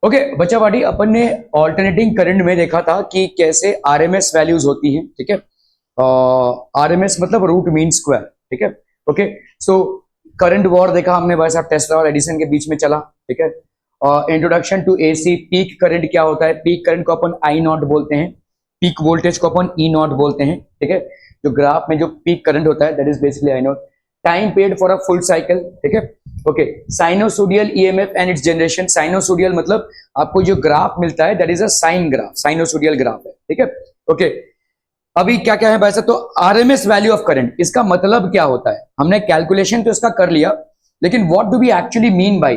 Okay बच्चा party, अपन ने alternating current में देखा था कि कैसे आरएमएस वैल्यूज होती हैं, ठीक है। आरएमएस मतलब रूट मीन स्क्वायर, ठीक है। ओके, सो करंट वॉर देखा हमने भाई साहब, टेस्ला और एडिसन के बीच में चला, ठीक है। Introduction to AC, peak current क्या होता है, पीक करंट को अपन आई नॉट बोलते हैं, पीक वोल्टेज को अपन ई नॉट बोलते हैं, ठीक है। जो ग्राफ में जो पीक करंट होता है that is basically I naught. Time period for a full cycle, ठीक है। Okay, sinusoidal EMF and its generation. Sinusoidal मतलब आपको जो ग्राफ मिलता है that is a sine graph, sinusoidal graph है, ठीक है। ओके, अभी क्या क्या है भाई साहब, तो आरएमएस वैल्यू ऑफ करंट, इसका मतलब क्या होता है, हमने कैलकुलेशन तो इसका कर लिया, लेकिन what do we actually mean by.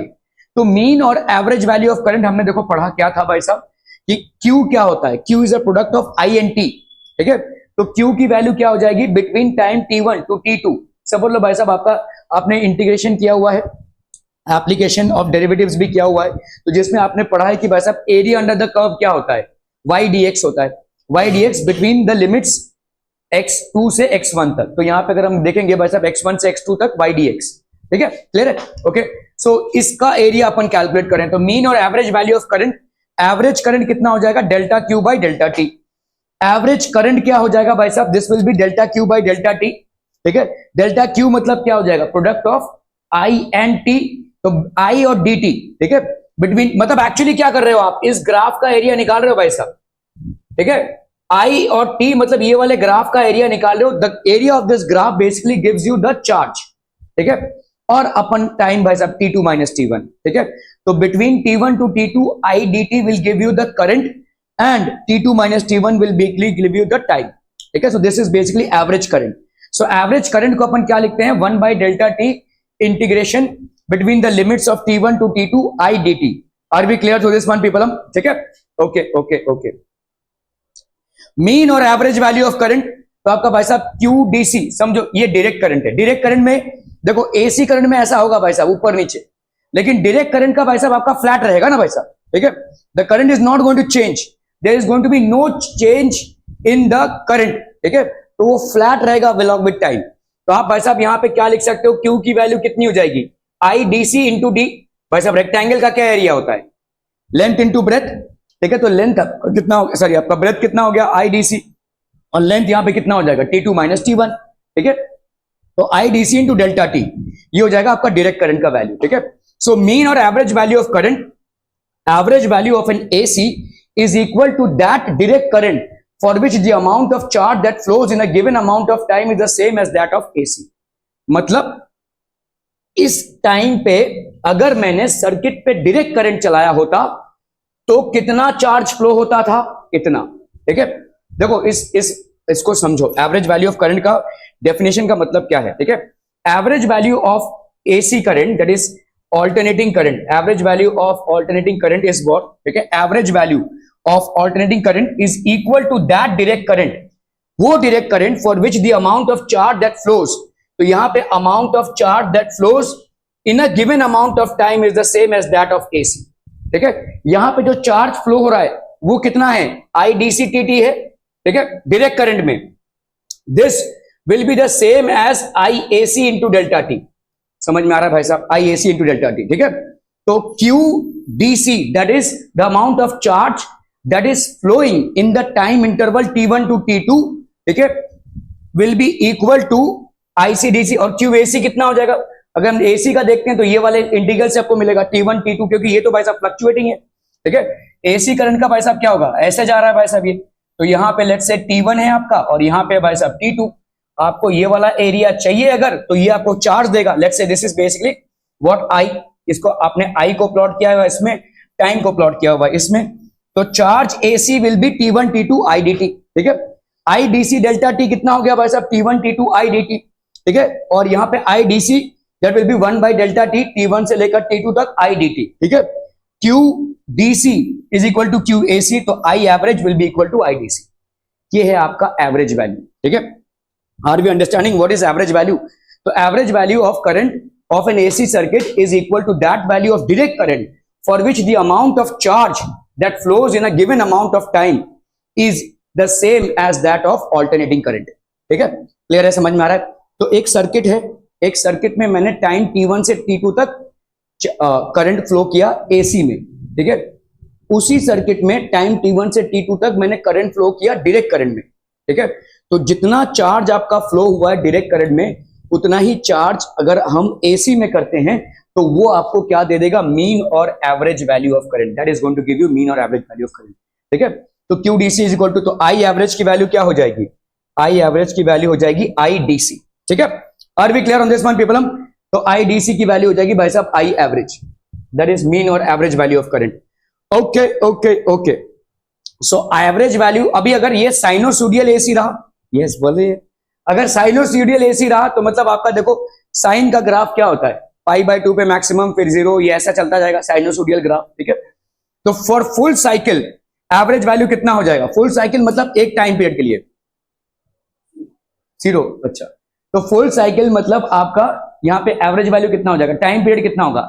तो मीन और एवरेज वैल्यू ऑफ करंट हमने देखो पढ़ा क्या था भाई साहब, कि Q क्या होता है, Q is a product of I and T, ठीक है। तो Q की वैल्यू क्या हो जाएगी, between time T1 to T2। Suppose लो भाई साहब आपका, आपने इंटीग्रेशन किया हुआ है, एप्लीकेशन ऑफ डेरिवेटिव्स भी किया हुआ है, तो जिसमें आपने पढ़ा है कि भाई साहब एरिया अंडर द कर्व क्या होता है, y dx होता है, y dx between the limits x2 से x1 तक। तो यहां पे अगर हम देखेंगे भाई साहब x1 से x2 तक y dx, ठीक है, क्लियर है। ओके, सो इसका एरिया अपन कैलकुलेट करें तो मीन और average value of current, average current कितना हो जाएगा, delta Q by delta T. Average current क्या हो जाएगा भाई साहब, this will B delta Q by delta T, ठीक है। डेल्टा क्यू मतलब क्या हो जाएगा, product of I and T, तो आई और डी टी, ठीक है, बिटवीन, मतलब एक्चुअली क्या कर रहे हो आप, इस ग्राफ का एरिया निकाल रहे हो भाई साहब, ठीक है। आई और टी मतलब ये वाले ग्राफ का एरिया निकाल रहे हो, the area of this graph basically gives you the charge, ठीक है। और अपन टाइम भाई साहब T2 माइनस T1, ठीक है। तो between T1 to T2 I dt will give you the current and T2 minus T1 will basically give you the time, ठीक है। So this is basically average current. So average current को अपन क्या लिखते हैं, 1 by delta T integration between the limits of T1 to T2 I dt. Are we clear to this one people? ठीक है, okay okay okay. Mean और average value of current, तो आपका भाई साहब QDC, समझो ये डायरेक्ट करंट है। डायरेक्ट करंट में देखो एसी करंट में ऐसा होगा भाई साहब ऊपर नीचे, लेकिन डायरेक्ट करंट का भाई साहब आपका फ्लैट रहेगा ना भाई साहब, ठीक है। The current is not going to change, there is going to be no change in the current, ठीक है। तो वो फ्लैट रहेगा विद टाइम। तो आप भाई साहब यहाँ पे क्या लिख सकते हो, क्यू की वैल्यू कितनी हो जाएगी, I D C into D. भाई साहब रेक्टेंगल का क्या एरिया होता है, लेंथ इंटू ब्रेथ, ठीक है। तो लेंथ कितना हो, सॉरी आपका ब्रेथ कितना हो गया, आई डी सी, और लेंथ यहाँ पे कितना हो जाएगा, T2 माइनस T1, ठीक है। तो I D C into delta T, ये हो जाएगा आपका डायरेक्ट करंट का वैल्यू, ठीक है। सो मीन और average value of current, average value of an AC is equal to that direct current for which the amount of charge that flows in a given amount of time is the same as that of AC. मतलब इस time पे अगर मैंने circuit पे direct current चलाया होता तो कितना चार्ज फ्लो होता था, इतना, ठीक है। देखो इसको समझो, एवरेज वैल्यू ऑफ करंट का डेफिनेशन का मतलब क्या है, ठीक है। Average value of AC current that is alternating current, average value of alternating current is what, ठीक है। Average value of alternating current is equal to that direct current, वो direct current for which the amount of charge that flows. तो यहां पे amount of charge that flows in a given amount of time is the same as that of AC, ठीक है। यहां पे जो charge flow हो रहा है वो कितना है, I D C T T है, ठीक है, डायरेक्ट करंट में। This will be the same as I A C into delta T. समझ में आ रहा है भाई साहब, I A C into delta T, ठीक है। तो Q D C that is the amount of charge that is flowing in the time interval T1 to T2, ठीक है, will be equal to ICDC. और क्यू ए सी कितना हो जाएगा, अगर हम एसी का देखते हैं तो ये वाले इंटीग्रल से आपको मिलेगा T1 T2, क्योंकि ये तो भाई साहब फ्लक्चुएटिंग है, ठीक है। एसी करंट का भाई साहब क्या होगा, ऐसे जा रहा है भाई साहब ये, तो यहाँ पे लेट्स से T1 है आपका और यहाँ पे भाई साहब T2। आपको ये वाला एरिया चाहिए अगर, तो ये आपको चार्ज देगा। Let's say this is basically what I, इसको आपने आई को प्लॉट किया हुआ है इसमें, टाइम को प्लॉट किया हुआ है इसमें। तो charge AC will be T1 T2 I D T, ठीक है। I D C delta T कितना हो गया भाई साहब, T1 T2 I D T, ठीक है। और यहाँ पे आई D C that will be 1 by delta T, T1 से लेकर T2 तक आई डी टी, ठीक है। Q D C is equal to Q A C, तो I average will be equal to I D C. ये है आपका एवरेज वैल्यू, ठीक है। Are we understanding what is average value. तो average value of current of an AC circuit is equal to that value of direct current for which the amount of charge that flows in a given amount of time is the same as that of alternating current, ठीक है। Clear है, समझ में आ रहा है। तो एक सर्किट है, एक सर्किट में मैंने टाइम T1 से T2 तक करंट फ्लो किया एसी में, ठीक है। उसी सर्किट में टाइम t1 से t2 तक मैंने करंट फ्लो किया डायरेक्ट करंट में, ठीक है। तो जितना चार्ज आपका फ्लो हुआ है डायरेक्ट करंट में, उतना ही चार्ज अगर हम एसी में करते हैं तो वो आपको क्या दे देगा, मीन और average value of current, that is going to give you mean और एवरेज वैल्यू ऑफ करंट, ठीक है। तो QDC इज इक्वल टू, तो आई एवरेज की वैल्यू क्या हो जाएगी, आई एवरेज की वैल्यू हो जाएगी IDC, ठीक है। Are we clear on this one people? हम तो IDC की वैल्यू हो जाएगी भाई साहब I average, that is mean और average value of current. Okay okay okay, so average value, अभी अगर ये साइनोसोडियल एसी रहा, यस बोलिए, अगर साइनोसोडियल एसी रहा तो मतलब आपका देखो साइन का ग्राफ क्या होता है, π/2 पे मैक्सिमम, फिर 0, ये ऐसा चलता जाएगा साइनोसोडियल ग्राफ, ठीक है। तो for full cycle average value कितना हो जाएगा, फुल साइकिल मतलब एक टाइम पीरियड के लिए 0, अच्छा। तो फुल साइकिल मतलब आपका यहां पे एवरेज वैल्यू कितना हो जाएगा, टाइम पीरियड कितना होगा,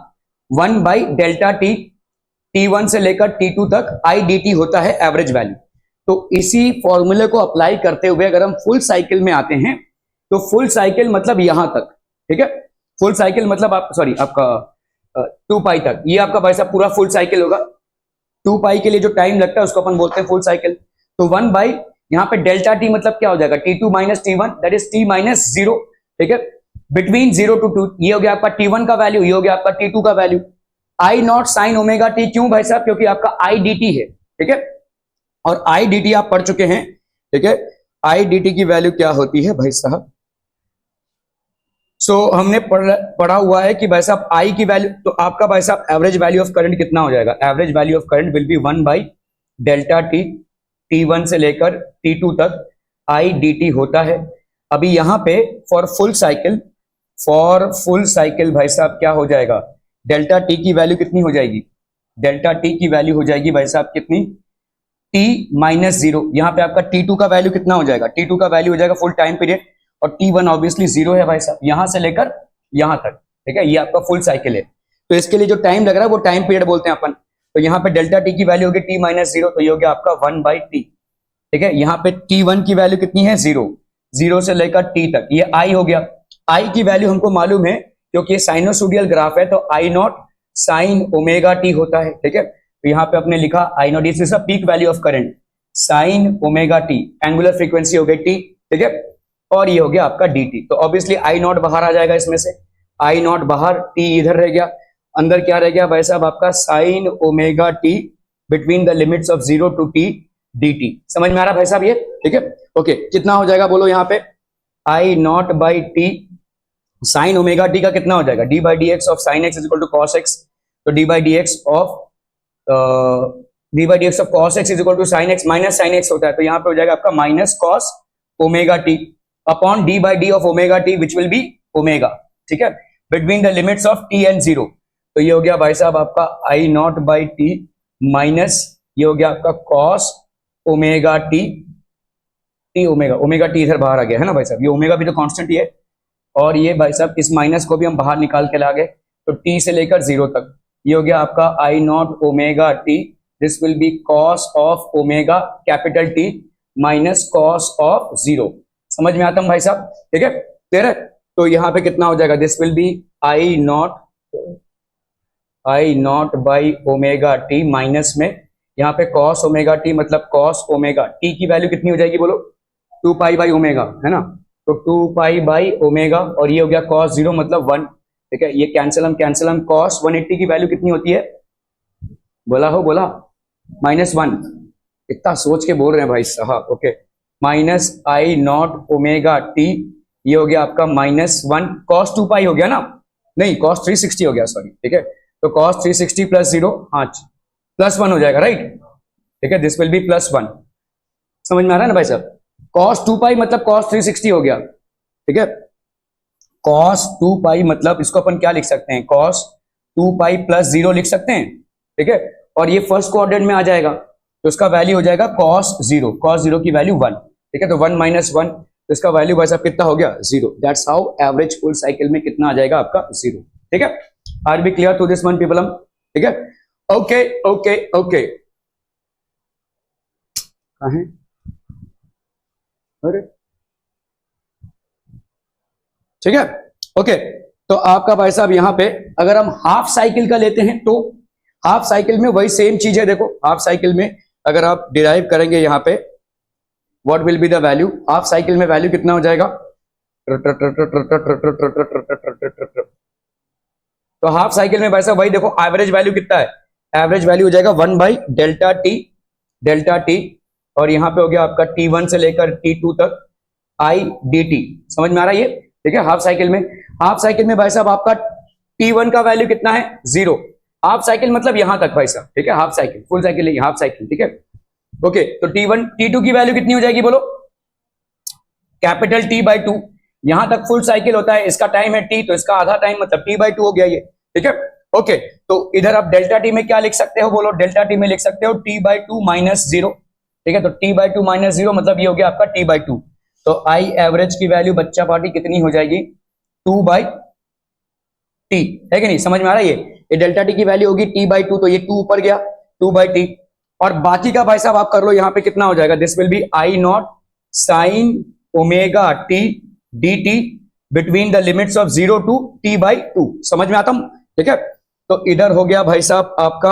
1/Δt, t1 से लेकर t2 तक IDT होता है एवरेज वैल्यू। तो इसी फॉर्मूले को अप्लाई करते हुए अगर हम फुल साइकिल में आते हैं, तो फुल साइकिल मतलब यहां तक, ठीक है। फुल साइकिल मतलब आप सॉरी आपका 2π तक, ये आपका भाई साहब पूरा फुल साइकिल होगा। 2π के लिए जो टाइम लगता है उसको अपन बोलते हैं फुल साइकिल। तो 1 यहाँ पे डेल्टा टी मतलब क्या हो जाएगा, t2 minus t1, that is t minus 0, ठीक है। बिटवीन 0 to 2, ये हो गया आपका t1 का वैल्यू, ये हो गया आपका t2 का value. I not sine omega T, क्यों भाई साहब, क्योंकि आपका IDT है, ठीक है। और IDT आप पढ़ चुके हैं, ठीक है। IDT की वैल्यू क्या होती है भाई साहब, हमने पढ़ा हुआ है कि भाई साहब I की वैल्यू, तो आपका भाई साहब एवरेज वैल्यू ऑफ करंट कितना हो जाएगा, average value of current will be 1/Δt, t1 से लेकर t2 तक IDT होता है। अभी यहां पे फॉर फुल साइकिल भाई साहब क्या हो जाएगा, डेल्टा टी की वैल्यू कितनी हो जाएगी, डेल्टा टी की वैल्यू हो जाएगी भाई साहब कितनी, t माइनस 0। यहाँ पे आपका t2 का वैल्यू कितना हो जाएगा, t2 का वैल्यू हो जाएगा फुल टाइम पीरियड, और t1 ऑब्वियसली 0 है भाई साहब, यहां से लेकर यहां तक, ठीक है। ये आपका फुल साइकिल है, तो इसके लिए जो टाइम लग रहा है वो टाइम पीरियड बोलते हैं अपन। तो यहाँ पे डेल्टा टी की वैल्यू होगी t माइनस 0, तो ये हो गया आपका 1/t, ठीक है। यहाँ पे t1 की वैल्यू कितनी है, 0 से लेकर t तक, ये I हो गया। I की वैल्यू हमको मालूम है क्योंकि ये साइनोसोडियल ग्राफ है, तो I not sine omega T होता है, ठीक है। तो यहाँ पे अपने लिखा I not, this is a peak value of current, sign omega T, angular frequency हो गई t, ठीक है। और ये हो गया आपका dt, तो ऑब्वियसली I नॉट बाहर आ जाएगा इसमें से, I नॉट बाहर, t इधर रह गया, अंदर क्या रह गया भाई साहब आपका sign omega T between the limits of 0 to t dt। समझ में आ रहा भाई साहब ये, ठीक है। ओके, कितना हो जाएगा बोलो यहाँ पे, I naught by T, sine omega T का कितना हो जाएगा, d by D X of sine X is equal to cos X, तो d by D X of cos X is equal to sine X, minus sine X होता है, तो यहाँ पे हो जाएगा आपका minus cos omega T upon d by D of omega T which will be omega, ठीक है, between the limits of t and 0। तो ये हो गया भाई साहब आपका I naught by T minus, ये हो गया आपका cos omega T, omega T इधर बाहर आ गया है ना भाई साहब, ये ओमेगा भी तो कांस्टेंट ही है, और ये भाई साहब इस माइनस को भी हम बाहर निकाल के ला गए, तो t से लेकर 0 तक, ये हो गया आपका I not omega T, this will B cos of omega capital T minus cos of 0। समझ में आता हूँ भाई साहब, ठीक है, क्लियर है। तो यहाँ पे कितना हो जाएगा, this will B I naught by omega T minus में यहाँ पे कॉस ओमेगा टी, मतलब कॉस ओमेगा टी की वैल्यू कितनी हो जाएगी बोलो, 2π बाई ओमेगा, है ना, तो 2π बाई ओमेगा, और ये हो गया cos 0 मतलब 1, ठीक है। ये कैंसिल हम cos 180 की वैल्यू कितनी होती है, बोला -1, इतना सोच के बोल रहे हैं भाई साहब, okay, minus I not omega T, ये हो गया आपका -1, cos 2π हो गया ना, नहीं cos 360 हो गया, सॉरी, ठीक है। तो cos 360 प्लस 0, हाँ +1 हो जाएगा, राइट, ठीक है, दिस विल बी +1। समझ में आ रहा है ना भाई साहब, cos 2π मतलब cos 360 हो गया, ठीक है। cos 2π मतलब इसको अपन क्या लिख सकते हैं, cos 2π प्लस 0 लिख सकते हैं, ठीक है, और ये फर्स्ट कोऑर्डिनेट में आ जाएगा, तो इसका वैल्यू हो जाएगा cos 0 की वैल्यू 1, ठीक है। तो 1 माइनस 1, तो इसका वैल्यू भाई साहब कितना हो गया, 0। That's how average full cycle में कितना आ जाएगा आपका, 0, ठीक है। Are be clear to this one people, हम, ठीक है। ओके ओके ओके, कहाँ है, अरे ठीक है, ओके। तो आपका भाई साहब यहाँ पे अगर हम हाफ साइकिल का लेते हैं, तो हाफ साइकिल में वही सेम चीज है। देखो हाफ साइकिल में अगर आप डिराइव करेंगे यहाँ पे what will be the value, half cycle में वैल्यू कितना हो जाएगा, तो हाफ साइकिल में वैसा वही देखो एवरेज वैल्यू कितना है, एवरेज वैल्यू हो जाएगा 1/डेल्टा टी और यहाँ पे हो गया आपका T1 से लेकर T2 तक I dt। समझ में आ रहा है ये, ठीक है। हाफ साइकिल में भाई साहब आपका T1 का वैल्यू कितना है 0, हाफ साइकिल मतलब यहां तक भाई साहब, ठीक है। हाफ साइकिल, फुल साइकिल नहीं, हाफ साइकिल, ठीक है। ओके, तो T1 T2 की वैल्यू कितनी हो जाएगी बोलो, कैपिटल T/2। यहां तक फुल साइकिल होता है, इसका टाइम है T, तो इसका आधा टाइम मतलब T/2 हो गया ये, ठीक है। ओके, तो इधर आप डेल्टा टी में क्या लिख सकते हो बोलो, डेल्टा टी में लिख सकते हो T/2 - 0, ठीक है। तो T/2 - 0 मतलब ये हो गया आपका T/2। तो आई एवरेज की वैल्यू बच्चा पार्टी कितनी हो जाएगी 2/T, है कि नहीं, समझ में आ रहा है ये डेल्टा टी की वैल्यू होगी T/2, तो ये 2 ऊपर गया 2/T और बाकी का भाई साहब आप कर लो यहाँ पे कितना हो जाएगा, this will B I0 sin omega T dt between the limits of 0 to T/2। समझ में आता हूं, ठीक है। तो इधर हो गया भाई साहब आपका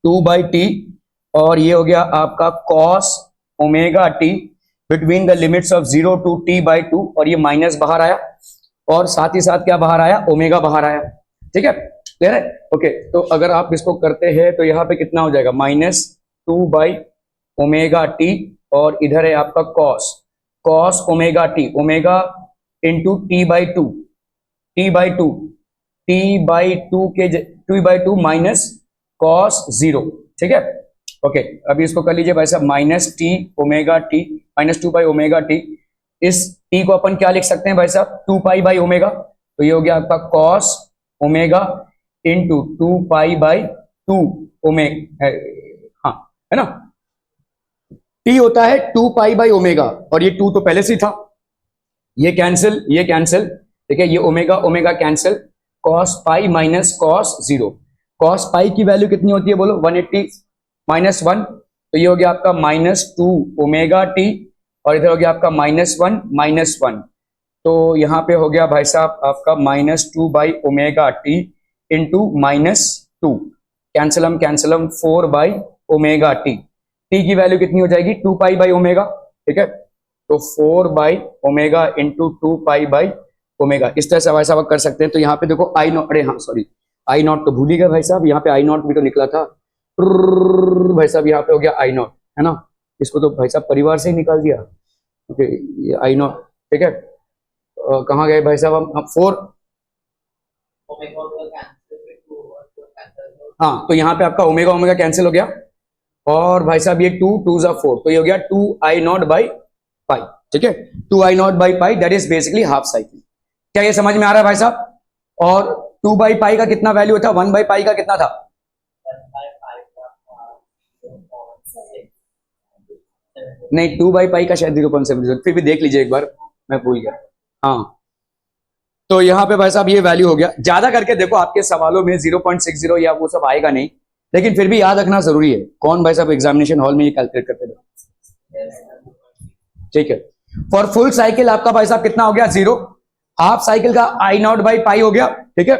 2/T और ये हो गया आपका cos omega T between the limits of 0 to T/2 और ये माइनस बाहर आया और साथ ही साथ क्या बाहर आया, ओमेगा बाहर आया, ठीक है। क्लियर है, ओके। तो अगर आप इसको करते हैं तो यहाँ पे कितना हो जाएगा -2/ओमेगा टी और इधर है आपका cos omega T, omega into T/2 T/2 minus cos 0, ठीक है। ओके, अभी इसको कर लीजिए भाई साहब -2/ओमेगा टी, इस t को अपन क्या लिख सकते हैं भाई साहब 2π/ओमेगा, तो ये हो गया आपका cos ओमेगा इंटू 2π/2 ओमेगा, हाँ है ना, t होता है 2π/ओमेगा और ये 2 तो पहले से ही था, ये कैंसिल, ठीक है, ये omega omega cancel, cos pi minus cos 0, cos पाई की वैल्यू कितनी होती है बोलो 180 - 1, तो ये हो गया आपका -2 ओमेगा टी और इधर हो गया आपका -1, तो यहाँ पे हो गया भाई साहब आपका -2/ओमेगा टी इंटू -2, कैंसलम 4/ओमेगा टी, टी की वैल्यू कितनी हो जाएगी 2π/ओमेगा, ठीक है। तो 4/ओमेगा इंटू 2π/ओमेगा, इस तरह से भाई साहब कर सकते हैं। तो यहाँ पे देखो I0, अरे हाँ सॉरी I0 तो भूल ही गए भाई साहब, यहाँ पे I0 भी तो निकला था भाई साहब, यहाँ पे हो गया I0, है ना, इसको तो भाई साहब परिवार से ही निकाल दिया, ओके, ये I0, ठीक है। कहाँ गए भाई साहब हम 4, हाँ, तो यहाँ पे आपका ओमेगा ओमेगा कैंसिल हो गया और भाई साहब ये 2 2 ज़ा 4, तो ये हो गया 2I0/π, ठीक है, 2I0/π, that is basically half cycle. क्या ये समझ में आ रहा है भाई साहब? और 2/π का कितना वैल्यू होता है, 1/π का कितना था, नहीं 2/π का शायद 0.7, फिर भी देख लीजिए एक बार, मैं भूल गया, हाँ। तो यहाँ पे भाई साहब ये वैल्यू हो गया, ज्यादा करके देखो आपके सवालों में 0.60 या वो सब आएगा नहीं, लेकिन फिर भी याद रखना जरूरी है। कौन भाई साहब एग्जामिनेशन हॉल में ये कैलकुलेट करते थे, ठीक है। फॉर फुल साइकिल आपका भाई साहब कितना हो गया 0, हाफ साइकिल का I0/π हो गया, ठीक है।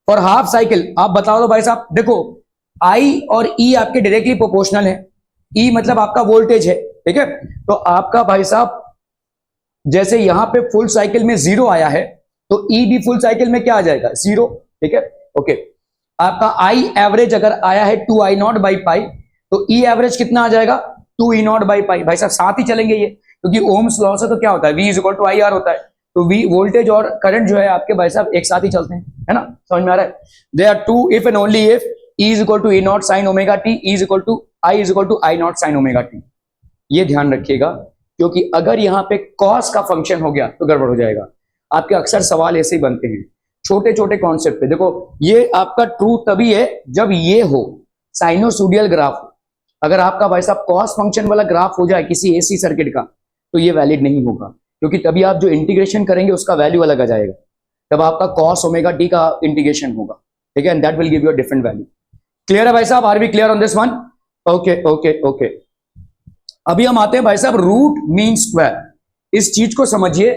फॉर हाफ साइकिल आप बताओ तो भाई साहब, देखो I और E आपके डायरेक्टली प्रोपोर्शनल है, E मतलब आपका वोल्टेज है, ठीक है। तो आपका भाई साहब जैसे यहां पे फुल साइकिल में 0 आया है, तो E भी फुल साइकिल में क्या आ जाएगा 0, ठीक है, ओके। आपका I एवरेज अगर आया है 2I0/π, तो E एवरेज कितना आ जाएगा 2E0/π, भाई साहब साथ ही चलेंगे ये, क्योंकि ओम्स लॉ से तो क्या होता है V = IR होता है, तो V वोल्टेज और करंट जो है आपके भाई साहब एक साथ ही चलते हैं, है ना, समझ में आ रहा है। They are two if and only if E = E0 sin omega t, I I0 sin omega t, ये ध्यान रखिएगा, क्योंकि अगर यहाँ पे कॉस का फंक्शन हो गया तो गड़बड़ हो जाएगा। आपके अक्सर सवाल ऐसे ही बनते हैं छोटे छोटे कॉन्सेप्ट पे। देखो ये आपका ट्रू तभी है जब ये हो साइनोसोडियल ग्राफ हो, अगर आपका भाई साहब कॉस फंक्शन वाला ग्राफ हो जाए किसी एसी सर्किट का, तो ये वैलिड नहीं होगा, क्योंकि तभी आप जो इंटीग्रेशन करेंगे उसका वैल्यू अलग आ जाएगा, तब आपका कॉस ओमेगा टी का इंटीग्रेशन होगा, ठीक है, and that will give you a different value. Clear है भाई साहब, are we clear on this one? Okay okay okay. अभी हम आते हैं भाई साहब रूट मीन स्क्वायर, इस चीज को समझिए,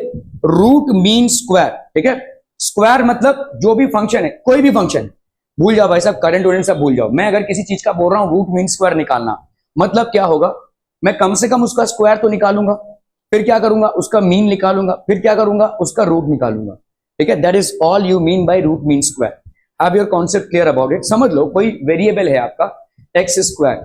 रूट मीन स्क्वायर, ठीक है। स्क्वायर मतलब जो भी फंक्शन है, कोई भी फंक्शन, भूल जाओ भाई साहब, करंट वरेंट सब भूल जाओ। मैं अगर किसी चीज का बोल रहा हूँ रूट मीन स्क्वायर निकालना, मतलब क्या होगा, मैं कम से कम उसका स्क्वायर तो निकालूंगा, फिर क्या करूंगा, उसका मीन निकालूंगा, फिर क्या करूंगा, उसका रूट निकालूंगा। ठीक है, that is all you mean by root mean square. Have your concept clear about it. समझ लो कोई वेरिएबल है आपका एक्स स्क्वायर,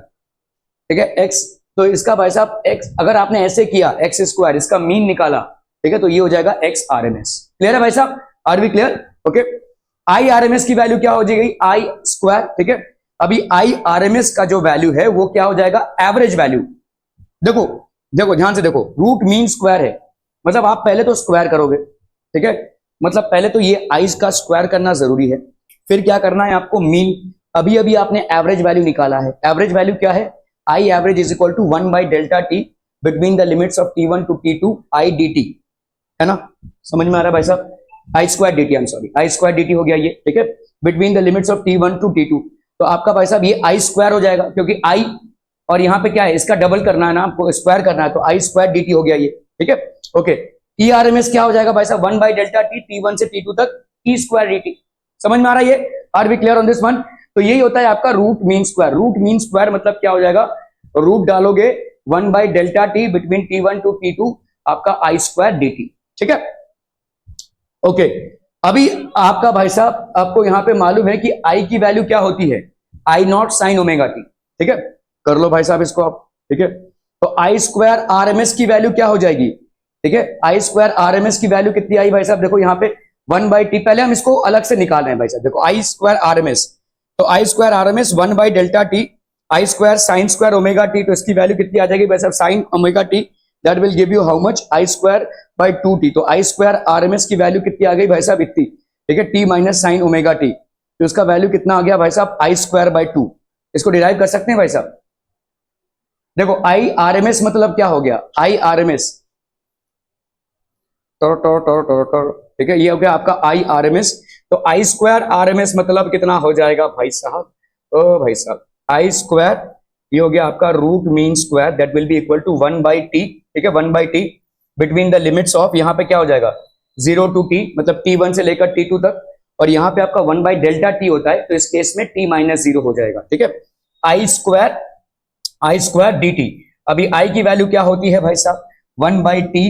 ठीक है, एक्स, तो इसका भाई साहब एक्स अगर आपने ऐसे किया एक्स स्क्वायर, इसका मीन निकाला, ठीक है, तो ये हो जाएगा X R M S. Clear है भाई साहब, are we clear? Okay, I R M S की वैल्यू क्या हो जाएगी, आई स्क्वायर। ठीक है, अभी आई आर एम एस का जो वैल्यू है वो क्या हो जाएगा, एवरेज वैल्यू। देखो देखो ध्यान से देखो, रूट मीन स्क्वायर है, मतलब आप पहले तो स्क्वायर करोगे, ठीक है, मतलब पहले तो ये आई का स्क्वायर करना जरूरी है, फिर क्या करना है आपको, मीन। अभी अभी आपने एवरेज वैल्यू निकाला है, एवरेज वैल्यू क्या है, I average is equal to 1 by delta T between the limits of T1 to T2 I D T, है ना, समझ में आ रहा है भाई साहब, I square D T, I am sorry, I square D T हो गया ये, ठीक है, between the limits of T1 to T2। तो आपका भाई साहब ये आई स्क्वायर हो जाएगा, क्योंकि आई और यहाँ पे क्या है, इसका डबल करना है ना आपको, स्क्वायर करना है, तो आई स्क्वायर डी टी हो गया ये, ठीक है। Okay, E R M S क्या हो जाएगा भाई साहब, 1 बाई डेल्टा टी T1 से T2 तक ई स्क्वायर डी टी। समझ में आ रहा है ये, are we clear on this one? तो यही होता है आपका root mean square. Root mean square मतलब क्या हो जाएगा, रूट डालोगे 1 by delta T between T1 to T2 आपका आई स्क्वायर डी टी, ठीक है। ओके, अभी आपका भाई साहब आपको यहां पे मालूम है कि आई की वैल्यू क्या होती है, I not sine omega T, ठीक है, कर लो भाई साहब इसको आप, ठीक है। तो I square R M S की वैल्यू क्या हो जाएगी, ठीक है, I square R M S की वैल्यू कितनी आई भाई साहब, देखो यहाँ पे 1 बाई टी, पहले हम इसको अलग से निकाल रहे हैं भाई साहब, देखो I square R M S, तो I square R M S 1 by delta T I square sine square omega T, तो इसकी वैल्यू कितनी आ जाएगी भाई साहब, sine omega T, that will give you how much, I square by 2t। तो I square R M S की value कितनी आ गई भाई साहब, इतनी, ठीक है, T minus sine omega T, तो इसका वैल्यू कितना आ गया भाई साहब, आई स्क्वायर बाई 2। इसको डिराइव कर सकते हैं भाई साहब, देखो आई आर एम एस मतलब क्या हो गया, आई आर एम एस, ठीक है, ये हो गया आपका आई आर एम एस। तो I square R M S मतलब कितना हो जाएगा भाई साहब, ओ भाई साहब, आई स्क्वायर ये हो गया आपका root mean square, that will be equal to 1 by T, ठीक है, 1 by T between the limits of, यहाँ पे क्या हो जाएगा 0 टू टी, मतलब T1 से लेकर T2 तक, और यहाँ पे आपका 1 बाई डेल्टा टी होता है, तो इस केस में t माइनस 0 हो जाएगा, ठीक है, आई स्क्वायर डी टी। अभी आई की वैल्यू क्या होती है भाई साहब, 1 बाई टी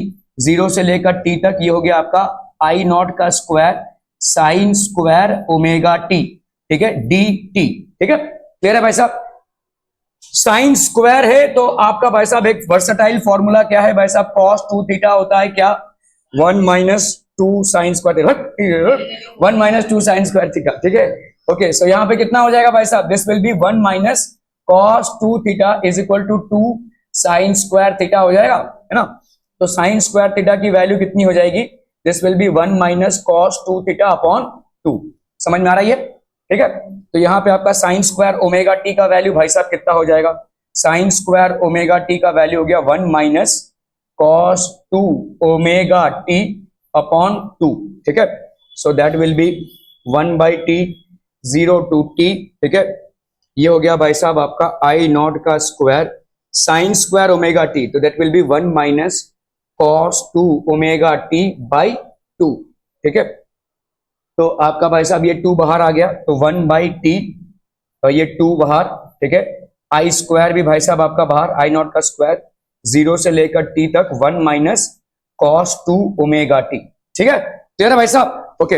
0 से लेकर t तक, ये हो गया आपका आई नॉट का square sine square omega T, ठीक है, डी टी, ठीक है, क्लियर है भाई साहब। साइन स्क्वायर है तो आपका भाई साहब एक वर्सेटाइल फॉर्मूला क्या है भाई साहब, cos 2 थीटा होता है क्या, 1 minus 2 sine square, 1 minus 2 sine square theta, ठीक है। ओके, सो यहाँ पे कितना हो जाएगा भाई साहब, this will be 1 minus cos 2 theta is equal to 2 sine square theta हो जाएगा, है ना। तो साइन स्क्वायर थीटा की वैल्यू कितनी हो जाएगी, this will be 1 minus cos 2 theta upon 2। समझ में आ रहा है, ठीक है। तो यहाँ पे आपका साइन स्क्वायर ओमेगा टी का वैल्यू भाई साहब कितना हो जाएगा, साइन स्क्वायर ओमेगा टी का वैल्यू हो गया 1 minus cos 2 omega T upon 2, ठीक है। So that will be 1 by T 0 to T, ठीक है, ये हो गया भाई साहब आपका आई नॉट का square sine square omega T, तो that will be 1 minus cos 2 omega T by 2, ठीक है। तो आपका भाई साहब ये 2 बाहर आ गया, तो 1 बाई टी और ये 2 बाहर, ठीक है, आई स्क्वायर भी भाई साहब आपका बाहर, आई नॉट का स्क्वायर 0 से लेकर टी तक 1 माइनस cos 2 ओमेगा टी, ठीक है, क्लियर है भाई साहब। ओके,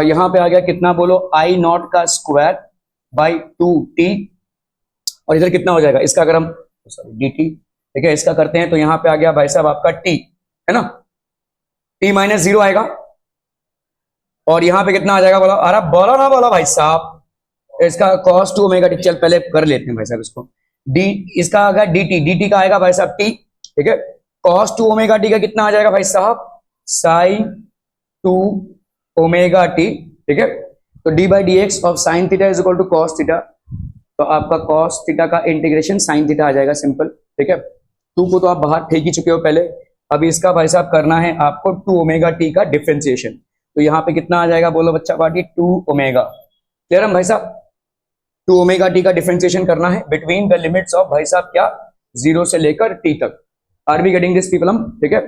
यहां पे आ गया कितना बोलो, आई नॉट का स्क्वायर बाई 2 टी, और इधर कितना हो जाएगा इसका, अगर हम सॉरी डी टी, ठीक है, इसका करते हैं तो यहाँ पे आ गया भाई साहब आपका टी, है ना, टी माइनस 0 आएगा, और यहाँ पे कितना आ जाएगा बोला, अरे बोला ना बोला भाई साहब, इसका cos 2 ओमेगा टी, चल पहले कर लेते हैं भाई साहब इसको, डी इसका आएगा डी टी का आएगा भाई साहब टी, ठीक है, cos 2 ओमेगा टी का कितना आ जाएगा भाई साहब, साइन 2 ओमेगा टी, ठीक है। तो D by D X of sine theta is equal to cos theta, तो आपका cos थीटा का इंटीग्रेशन साइन थीटा आ जाएगा सिंपल, ठीक है। 2 को तो आप बाहर फेंक ही चुके हो पहले, अभी इसका भाई साहब करना है आपको 2 ओमेगा टी का डिफरेंशिएशन, तो यहाँ पे कितना आ जाएगा बोलो बच्चा पार्टी, 2 ओमेगा, क्लियर है भाई साहब, 2 ओमेगा टी का डिफरेंशिएशन करना है बिटवीन द लिमिट्स ऑफ भाई साहब क्या 0 से लेकर टी तक। Are we getting this people हम, ठीक है,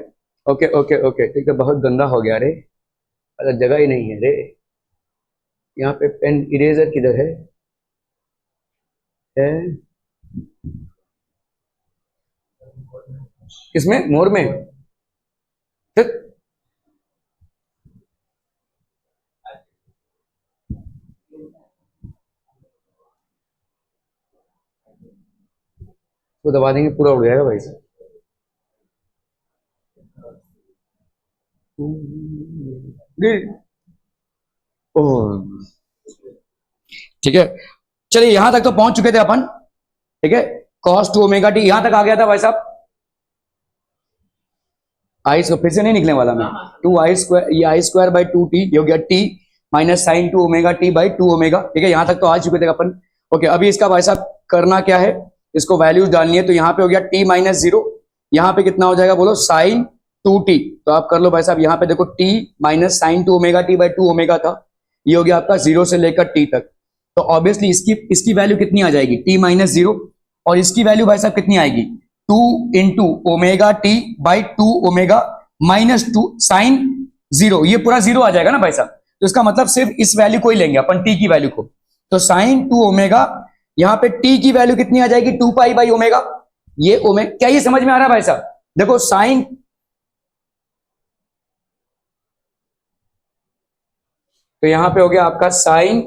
ओके ओके ओके, ठीक है, बहुत गंदा हो गया रे, अगर जगह ही नहीं है रे, यहाँ पे पेन इरेजर किधर है किसमें, मोर में? फिर वो दबा देंगे पूरा उड़ जाएगा भाई साहब। ओह, ठीक है, चलिए यहां तक तो पहुंच चुके थे अपन, ठीक है। कॉस टू ओमेगा टी यहां तक आ गया था भाई साहब। आई को फिर से नहीं निकलने वाला मैं, टू आई स्क्वायर, ये आई स्क्वायर बाई टू टी, ये हो गया T minus sine to omega T by two omega, ठीक है। यहां तक तो आ चुके थे अपन। ओके, अभी इसका भाई साहब करना क्या है, इसको वैल्यूज डालनी है। तो यहाँ पे हो गया टी माइनस जीरो, यहाँ पे कितना हो जाएगा बोलो, साइन टू टी। तो आप कर लो भाई साहब, यहाँ पे देखो T minus sine to omega T by two omega था, ये हो गया आपका जीरो से लेकर टी तक। तो ऑब्वियसली इसकी वैल्यू कितनी आ जाएगी, टी माइनस जीरो, और इसकी वैल्यू भाई साहब कितनी आएगी, to into omega T by two omega minus two sine zero, ये पूरा जीरो आ जाएगा ना भाई साहब। तो इसका मतलब सिर्फ इस वैल्यू को ही लेंगे अपन, टी की वैल्यू को। तो साइन टू ओमेगा, यहां पे टी की वैल्यू कितनी आ जाएगी, टू पाई बाई ओमेगा। ये ओमेगा, क्या ये समझ में आ रहा है भाई साहब? देखो साइन, तो यहां पे हो गया आपका sign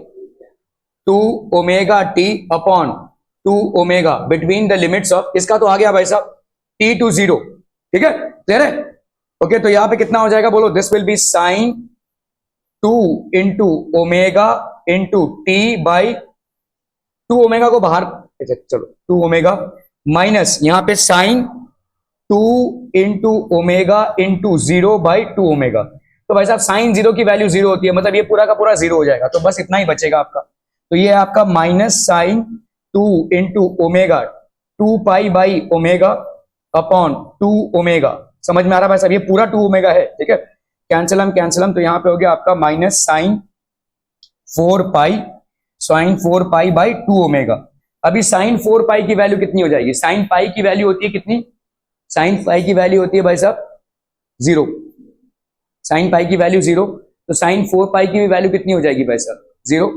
to omega T upon two omega between the limits of, इसका तो आ गया भाई साहब टी टू जीरो, ठीक है, क्लियर है? ओके, तो यहां पे कितना हो जाएगा बोलो, this will B sign two into omega into T by two omega को बाहर, चलो टू ओमेगा माइनस यहां पे sign two into omega into zero by two omega. तो भाई साहब साइन जीरो की वैल्यू जीरो होती है, मतलब ये पूरा का पूरा जीरो हो जाएगा, तो बस इतना ही बचेगा आपका। तो ये आपका minus sine two into omega two pi by omega upon two omega, समझ में आ रहा है भाई साहब? ये पूरा टू ओमेगा है, ठीक है। कैंसलम, तो यहां पे हो गया आपका minus sine four pi, sine four pi by two omega. अभी साइन फोर पाई की वैल्यू कितनी हो जाएगी, साइन पाई की वैल्यू होती है कितनी, साइन पाई की वैल्यू होती है भाई साहब जीरो, साइन पाई की वैल्यू जीरो, तो साइन फोर पाई की भी वैल्यू कितनी हो जाएगी भाई साहब, जीरो,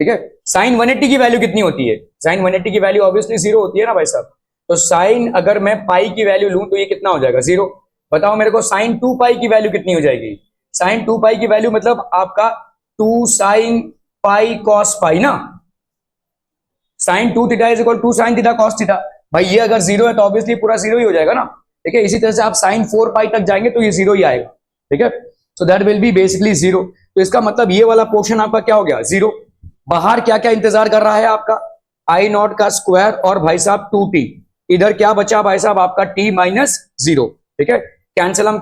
ठीक है। साइन 180 की वैल्यू कितनी होती है, साइन 180 की वैल्यू ऑब्वियसली जीरो होती है ना भाई साहब। तो साइन अगर मैं पाई की वैल्यू लूं तो ये कितना हो जाएगा, जीरो। बताओ मेरे को साइन टू पाई की वैल्यू कितनी हो जाएगी, साइन टू पाई की वैल्यू मतलब आपका two sine pi cos pi ना, sine two theta is equal to sine theta cos theta. भाई ये अगर जीरो है तो ऑब्वियसली पूरा जीरो ही हो जाएगा ना, ठीक है। इसी तरह से आप साइन फोर पाई तक जाएंगे तो ये जीरो ही आएगा, ठीक है। So that will B basically zero. तो इसका मतलब ये वाला पोर्शन आपका क्या हो गया, जीरो। बाहर क्या क्या इंतजार कर रहा है आपका, आई नॉट का स्क्वायर और भाई साहब टू टी, इधर क्या बचा भाई साहब आपका टी माइनस जीरो, ठीक है। कैंसलम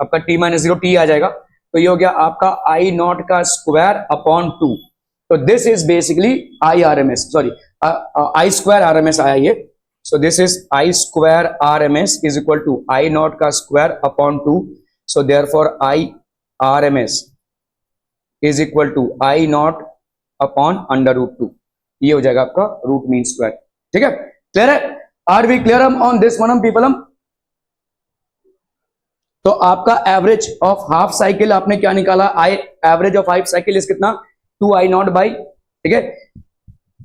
आपका टी माइनस जीरो, टी आ जाएगा। तो ये हो गया आपका आई नॉट का स्क्वायर अपॉन टू। तो this is basically I R M S, sorry I square R M S आया ये। So this is I square R M S is equal to I naught का square upon two. So therefore I R M S is equal to I naught upon under root two, ये हो जाएगा आपका root mean square, ठीक है। Clear है? Are we clear on this one people? तो आपका एवरेज ऑफ हाफ साइकिल आपने क्या निकाला, I average of half cycle is कितना, टू आई नॉट बाई, ठीक है,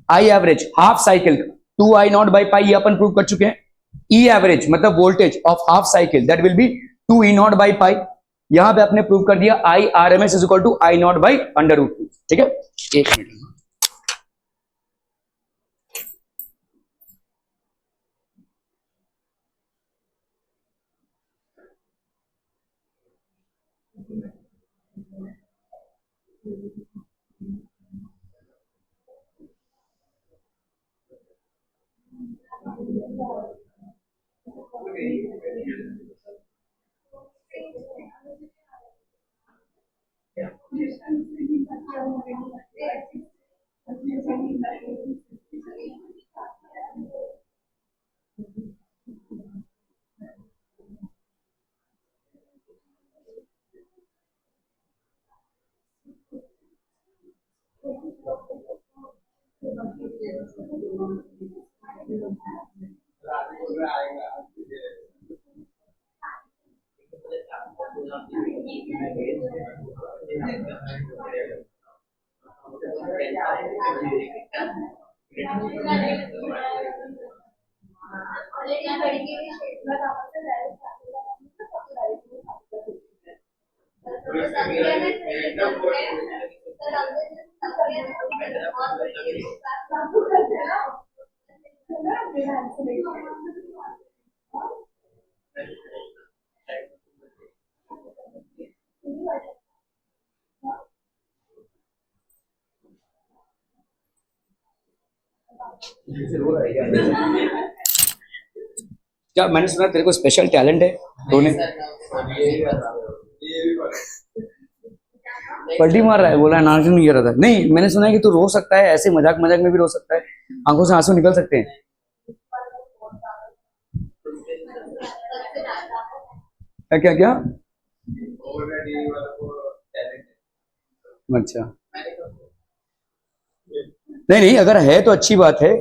I average half cycle two I naught by pi, ये अपन प्रूव कर चुके हैं। ई एवरेज मतलब voltage of half cycle, that will be two E not by pi. यहां पे आपने प्रूव कर दिया आई R M S is equal to I naught by under root two, ठीक है। एक मिनट, क्या मैंने सुना तेरे को स्पेशल टैलेंट है रोने? पलटी मार रहा है, बोला नाच नहीं कर रहा था। नहीं, मैंने सुना है कि तू रो सकता है, ऐसे मजाक मजाक में भी रो सकता है, आंखों से आंसू निकल सकते हैं। क्या क्या क्या? अच्छा, नहीं नहीं, अगर है तो अच्छी बात है।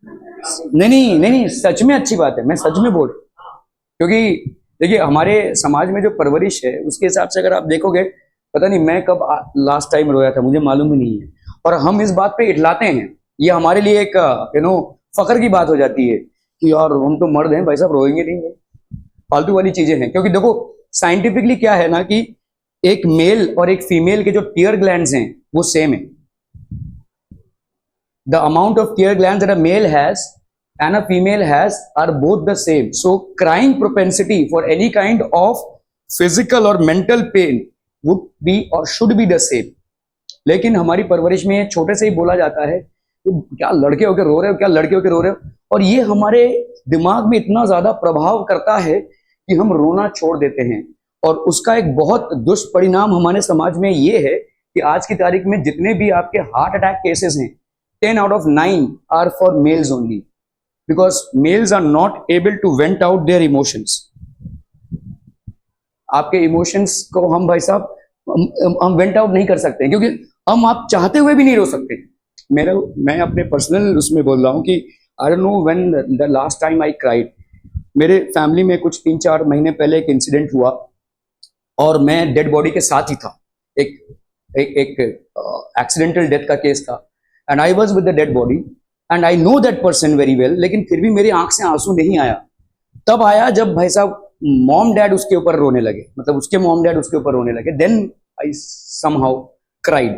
नहीं नहीं नहीं नहीं, सच में अच्छी बात है, मैं सच में बोल रहा हूं। क्योंकि देखिए हमारे समाज में जो परवरिश है उसके हिसाब से अगर आप देखोगे, पता नहीं मैं कब लास्ट टाइम रोया था, मुझे मालूम ही नहीं है। और हम इस बात पे इटलाते हैं, ये हमारे लिए एक फख्र की बात हो जाती है कि यार हम तो मर्द हैं भाई साहब, रोएंगे नहीं। फालतू वाली चीजें हैं। क्योंकि देखो साइंटिफिकली क्या है ना कि एक मेल और एक फीमेल के जो टीयर ग्लैंड्स हैं वो सेम है। The amount of tear glands that a male has and a female has are both the same. So crying propensity for any kind of physical or mental pain would be or should be the same. लेकिन हमारी परवरिश में छोटे से ही बोला जाता है कि क्या लड़के होके रो रहे हो, क्या लड़के होके रो रहे हो। और ये हमारे दिमाग में इतना ज्यादा प्रभाव करता है कि हम रोना छोड़ देते हैं। और उसका एक बहुत दुष्परिणाम हमारे समाज में ये है कि आज की तारीख में जितने भी आपके हार्ट अटैक केसेस हैं, 10 out of 9 are for males only, because males are not able to vent out their emotions. आपके इमोशंस को हम भाई साहब हम वेंट आउट नहीं कर सकते, क्योंकि हम आप चाहते हुए भी नहीं रो सकते। मैं अपने पर्सनल उसमें बोल रहा हूँ कि I don't know when the last time I cried. मेरे फैमिली में कुछ 3-4 महीने पहले एक इंसिडेंट हुआ और मैं डेड बॉडी के साथ ही था। एक एक्सीडेंटल डेथ का केस था and I was with the dead body and I know that person very well, लेकिन फिर भी मेरी आंख से आंसू नहीं आया। तब आया जब भाई साहब मॉम डैड उसके ऊपर रोने लगे, मतलब उसके मॉम डैड उसके ऊपर रोने लगे, then I somehow cried,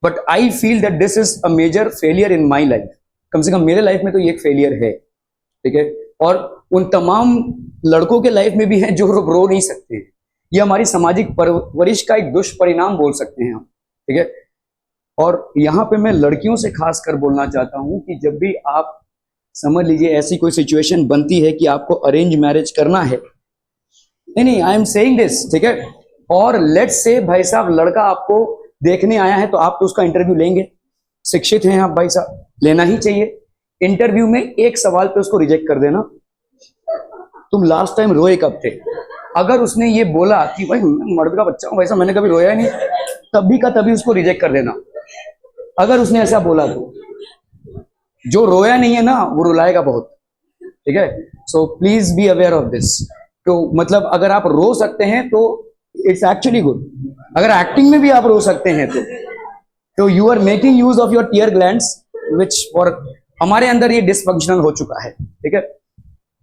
but I feel that this is a major failure in my life। कम से कम मेरे लाइफ में तो ये एक फेलियर है, ठीक है। और उन तमाम लड़कों के लाइफ में भी है जो रो नहीं सकते। ये हमारी सामाजिक परवरिश का एक दुष्परिणाम बोल सकते हैं हम, ठीक है। और यहाँ पे मैं लड़कियों से खासकर बोलना चाहता हूँ कि जब भी आप समझ लीजिए ऐसी कोई सिचुएशन बनती है कि आपको अरेंज मैरिज करना है, नहीं आई एम सेइंग दिस, ठीक है। और लेट्स से भाई साहब लड़का आपको देखने आया है तो आप तो उसका इंटरव्यू लेंगे, शिक्षित हैं आप भाई साहब, लेना ही चाहिए। इंटरव्यू में एक सवाल पे उसको रिजेक्ट कर देना, तुम लास्ट टाइम रोए कब थे। अगर उसने ये बोला कि भाई मैं मर्द का बच्चा हूं भाई साहब, मैंने कभी रोया नहीं, तभी का तभी उसको रिजेक्ट कर देना। अगर उसने ऐसा बोला तो जो रोया नहीं है ना वो रुलाएगा बहुत, ठीक है। So please be aware of this. तो मतलब अगर आप रो सकते हैं तो इट्स एक्चुअली गुड। अगर एक्टिंग में भी आप रो सकते हैं तो you are making use of your tear glands which for हमारे अंदर ये डिसफंक्शनल हो चुका है, ठीक है।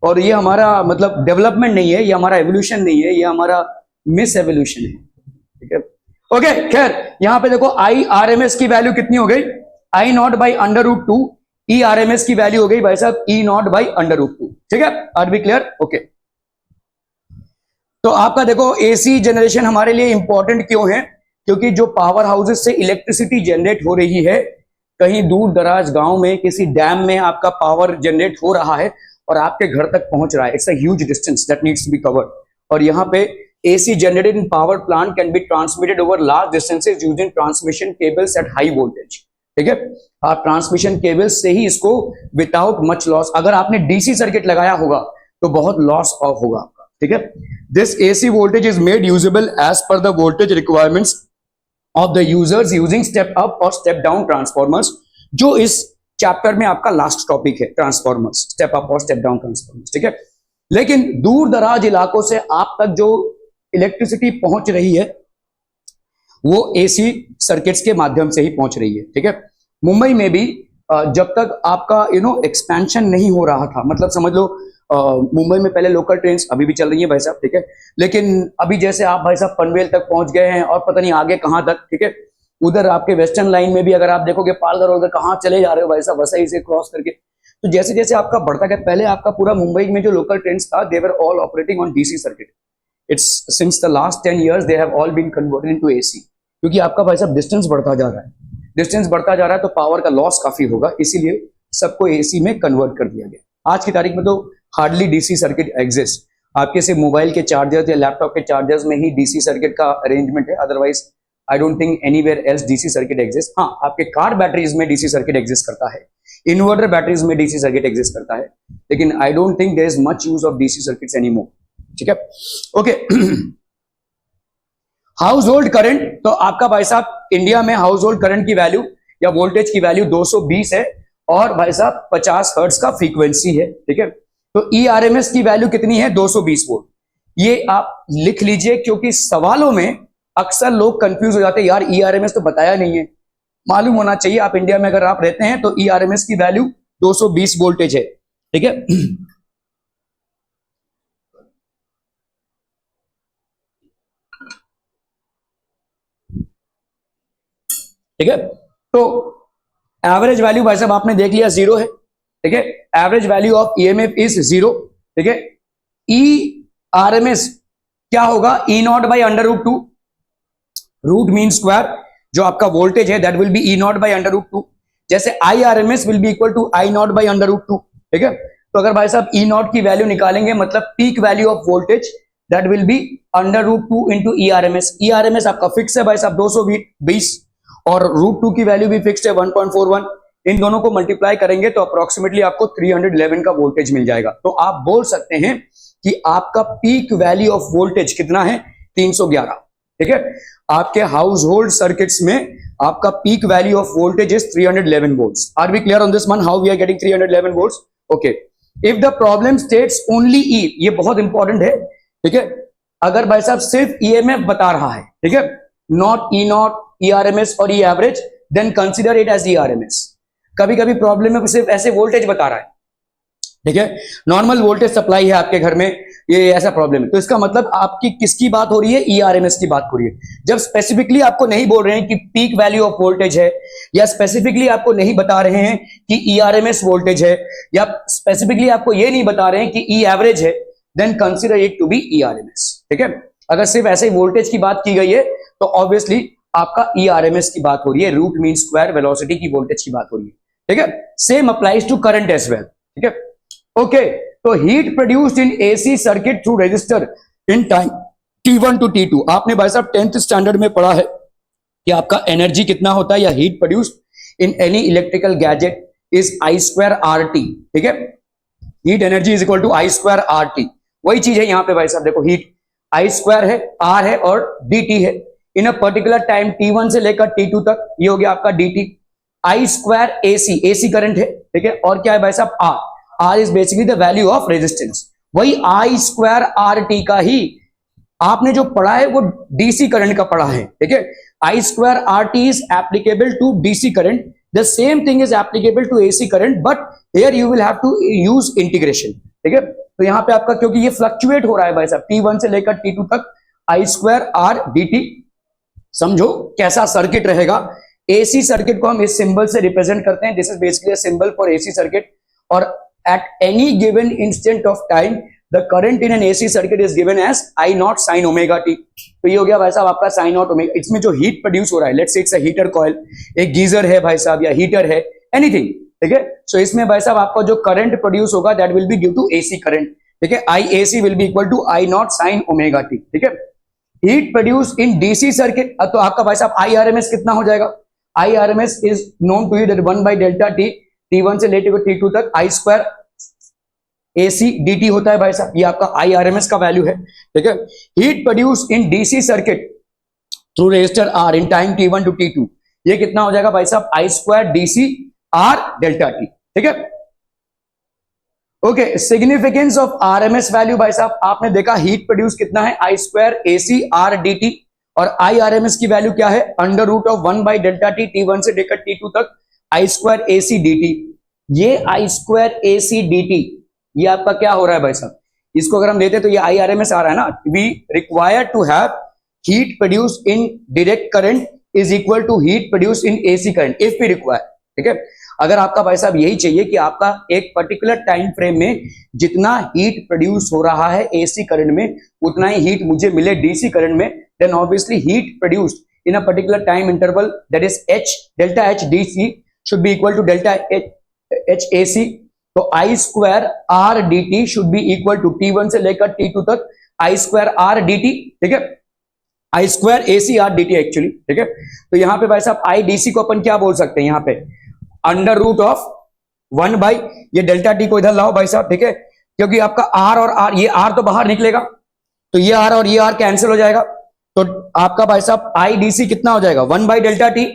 और ये हमारा मतलब डेवलपमेंट नहीं है, ये हमारा एवोल्यूशन नहीं है, ये हमारा मिस एवोल्यूशन है, ठीक है। ओके खैर यहां पे देखो आई आर एम एस की वैल्यू कितनी हो गई, I naught by √2, E R M S की वैल्यू हो गई भाई साहब ई नॉट बाई √2, ठीक है। Are be clear? ओके। तो आपका देखो एसी जनरेशन हमारे लिए इंपॉर्टेंट क्यों है, क्योंकि जो पावर हाउसेस से इलेक्ट्रिसिटी जनरेट हो रही है, कहीं दूर दराज गांव में किसी डैम में आपका पावर जनरेट हो रहा है और आपके घर तक पहुंच रहा है, it's a huge distance that needs to be covered. और यहाँ पे AC generated in power plant can be transmitted over large distances using transmission cables at high voltage, ठीक है। आप ट्रांसमिशन केबल्स से ही इसको विदाउट मच लॉस, अगर आपने DC सर्किट लगाया होगा तो बहुत लॉस ऑफ होगा आपका, ठीक है। This AC voltage is made usable as per the voltage requirements of the users using step up और स्टेप डाउन ट्रांसफॉर्मर्स, जो इस चैप्टर में आपका लास्ट टॉपिक है, ट्रांसफॉर्मर्स, स्टेप अप और स्टेप डाउन ट्रांसफॉर्मर्स, ठीक है। लेकिन दूर दराज इलाकों से आप तक जो इलेक्ट्रिसिटी पहुंच रही है वो AC सर्किट्स के माध्यम से ही पहुंच रही है, ठीक है। मुंबई में भी जब तक आपका एक्सपेंशन नहीं हो रहा था, मतलब समझ लो मुंबई में पहले लोकल ट्रेन्स अभी भी चल रही है भाई साहब, ठीक है, लेकिन अभी जैसे आप भाई साहब पनवेल तक पहुंच गए हैं और पता नहीं आगे कहां तक, ठीक है, उधर आपके वेस्टर्न लाइन में भी अगर आप देखोगे पालघर उधर कहां चले जा रहे हो भाई साहब, वसई से क्रॉस करके, तो जैसे जैसे आपका बढ़ता गया, पहले आपका पूरा मुंबई में जो लोकल ट्रेन्स था they were all operating on DC circuit. It's since the last 10 years they have all been converted into AC, क्योंकि आपका भाई साहब डिस्टेंस बढ़ता जा रहा है, डिस्टेंस बढ़ता जा रहा है तो पावर का लॉस काफी होगा, इसीलिए सबको एसी में कन्वर्ट कर दिया गया। आज की तारीख में तो हार्डली डीसी सर्किट एग्जिस्ट, आपके से मोबाइल के चार्जर्स या लैपटॉप के चार्जर्स में ही डीसी सर्किट का अरेंजमेंट है, otherwise I don't think anywhere else DC circuit exist. हाँ, आपके कार बैटरीज में डीसी सर्किट एग्जिस्ट करता है, इन्वर्टर बैटरीज में डीसी सर्किट एग्जिस्ट करता है, लेकिन I don't think there is much use of DC circuits anymore, ठीक है, ओके। हाउस होल्ड करंट, तो आपका भाई साहब इंडिया में हाउस होल्ड करंट की वैल्यू या वोल्टेज की वैल्यू 220 है और भाई साहब 50 हर्ट्ज का फ्रीक्वेंसी है, ठीक है, तो ERMS की वैल्यू कितनी है 220 वोल्ट। ये आप लिख लीजिए क्योंकि सवालों में अक्सर लोग कंफ्यूज हो जाते हैं, यार ERMS तो बताया नहीं है, मालूम होना चाहिए। आप इंडिया में अगर आप रहते हैं तो ERMS की वैल्यू 220 वोल्टेज है, ठीक है। ठीक है, तो एवरेज वैल्यू भाई साहब आपने देख लिया 0 है, ठीक है, average value of EMF is 0, ठीक है। ERMS क्या होगा, E0 by √2, root mean square, जो आपका वोल्टेज है that will B E0 by √2, जैसे IRMS will be equal to I0 by √2, ठीक है। तो अगर भाई साहब E0 की वैल्यू निकालेंगे मतलब peak value of voltage that will B √2 into ERMS। ERMS आपका फिक्स है भाई साहब 220 और √2 की वैल्यू भी फिक्स्ड है 1.41, इन दोनों को मल्टीप्लाई करेंगे तो अप्रोक्सीमेटली आपको 311 का वोल्टेज मिल जाएगा। तो आप बोल सकते हैं कि आपका पीक वैल्यू ऑफ वोल्टेज कितना है 311, ठीक है। आपके हाउस होल्ड सर्किट्स में आपका peak value of voltage is 311 volts. Are we clear on this one, how we are getting 311 volts, okay. If the problem states only E, ये बहुत important है, ठीक है, अगर भाई साहब सिर्फ EMF बता रहा है, ठीक है, नॉट E0, ERMS और E average, then consider it as ERMS। कभी कभी प्रॉब्लम में सिर्फ ऐसे वोल्टेज बता रहा है, ठीक है, नॉर्मल वोल्टेज सप्लाई है आपके घर में, ये ऐसा प्रॉब्लम है, तो इसका मतलब आपकी किसकी बात हो रही है, ERMS की बात हो रही है। जब स्पेसिफिकली आपको नहीं बोल रहे हैं कि पीक वैल्यू ऑफ वोल्टेज है, या स्पेसिफिकली आपको नहीं बता रहे हैं कि ERMS वोल्टेज है, या स्पेसिफिकली आपको ये नहीं बता रहे हैं कि E एवरेज है, then consider it to be ERMS, ठीक है। अगर सिर्फ ऐसे ही वोल्टेज की बात की गई है तो ऑब्वियसली आपका ERMS की बात हो रही है, रूट मीन स्क्वायर वेलोसिटी की वोल्टेज की बात हो रही है, ठीक है। Same applies to current as well, ठीक है, ओके। तो heat produced in AC circuit through resistor in time T1 to T2, आपने भाई साहब 10th स्टैंडर्ड में पढ़ा है कि आपका एनर्जी कितना होता है, या heat produced in any electrical gadget is I² RT, ठीक है, heat energy is equal to I² RT। वही चीज है यहाँ पे भाई साहब, देखो हीट I² है, R है और DT है, इन अ पर्टिकुलर टाइम T1 से लेकर T2 तक, ये हो गया आपका DT। I² AC करंट है, ठीक है, और क्या है भाई साहब R is basically the value of resistance. वही I² RT का ही आपने जो पढ़ा है वो DC करंट का पढ़ा है, ठीक है। I² RT is applicable to DC current, the same thing is applicable to AC current, but here you will have to use integration, ठीक है। तो यहाँ पे आपका क्योंकि ये फ्लक्चुएट हो रहा है भाई साहब T1 से लेकर T2 तक, I² R DT, समझो कैसा सर्किट रहेगा। AC सर्किट को हम इस सिंबल से रिप्रेजेंट करते हैं, this is basically a symbol for AC circuit, और at any given instant of time the current in an AC circuit is given as I0 sin omega t। तो ये हो गया भाई साहब आपका sin naught omega। इसमें जो हीट प्रोड्यूस हो रहा है, let's say it's a heater coil, एक गीजर है भाई साहब या हीटर है, एनीथिंग, ठीक है। सो इसमें भाई साहब आपका जो करंट प्रोड्यूस होगा that will be due to AC current, ठीक है। IAC will be equal to I0 sin omega t, ठीक है। Heat produce in DC circuit, तो आपका भाई साहब IRMS कितना हो जाएगा, IRMS is known to you that 1 by delta t, T1 से लेकर T2 तक I² AC DT होता है भाई साहब, ये आपका IRMS का वैल्यू है, ठीक है। Heat produce in DC circuit through resistor R in time T1 to T2, ये कितना हो जाएगा भाई साहब I² DC R delta T, ठीक है, okay. Significance of RMS value भाई साहब, आपने देखा हीट प्रोड्यूस कितना है I² AC R DT, और IRMS की वैल्यू क्या है √1 by delta t, T1 से लेकर T2 तक I square A C D T, ये आई square A C D T ये आपका क्या हो रहा है भाई साहब, इसको अगर हम देते तो ये आई आर एम एस आ रहा है ना, we require to have heat produce in direct current is equal to heat produce in AC current if we require. ठीक है, अगर आपका भाई साहब यही चाहिए कि आपका एक पर्टिकुलर टाइम फ्रेम में जितना हीट प्रोड्यूस हो रहा है एसी करंट में उतना ही हीट मुझे मिले डीसी करंट में, then obviously heat produced in a particular time interval that is H delta H DC should be equal to delta H AC. तो I square R D T should be equal to T1 से लेकर T2 तक I square R D T. ठीक है, I square A C R D T actually. ठीक है, तो यहां पे भाई साहब आई डी सी को अपन क्या बोल सकते हैं, यहां पे अंडर रूट ऑफ 1 बाई ये डेल्टा टी को इधर लाओ भाई साहब। ठीक है, क्योंकि आपका आर और आर, ये आर तो बाहर निकलेगा तो ये आर और ये आर कैंसिल हो जाएगा, तो आपका भाई साहब आई डी सी कितना हो जाएगा 1 by delta T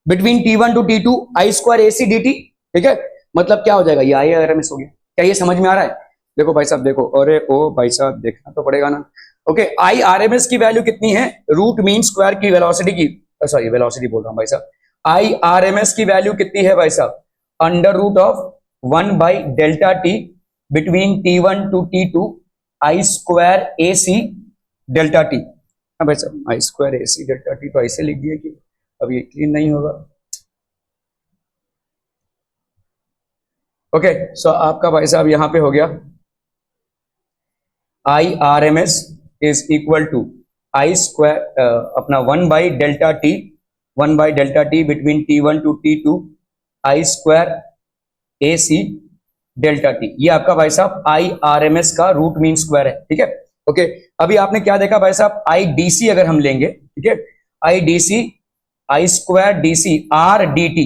between T1 to T2 I square A C D T. ठीक है, मतलब क्या हो जाएगा, ये आई आर एम एस हो गया। क्या ये समझ में आ रहा है? देखो भाई साहब, देखो, अरे ओ भाई साहब देखना तो पड़ेगा ना। Okay, I R M S की वैल्यू कितनी है, रूट मीन स्क्वायर की वेलोसिटी की, सॉरी वेलोसिटी बोल रहा हूं भाई साहब, आई आर एम एस की वैल्यू कितनी है भाई साहब, under root of 1 by delta T between T1 to T2 I square A C delta T. हाँ भाई साहब, I square A C delta T तो ऐसे लिख दिया कि अब ये क्लीन नहीं होगा। ओके, सो आपका भाई साहब यहां पे हो गया I R M S is equal to I square अपना 1 by delta T, 1 by delta T between T1 to T2 I square A C delta T. ये आपका भाई साहब आई आर एम एस का रूट मीन स्क्वायर है। ठीक है, okay, अभी आपने क्या देखा भाई साहब, आई डी सी अगर हम लेंगे, ठीक है, I D C I square D C R D T.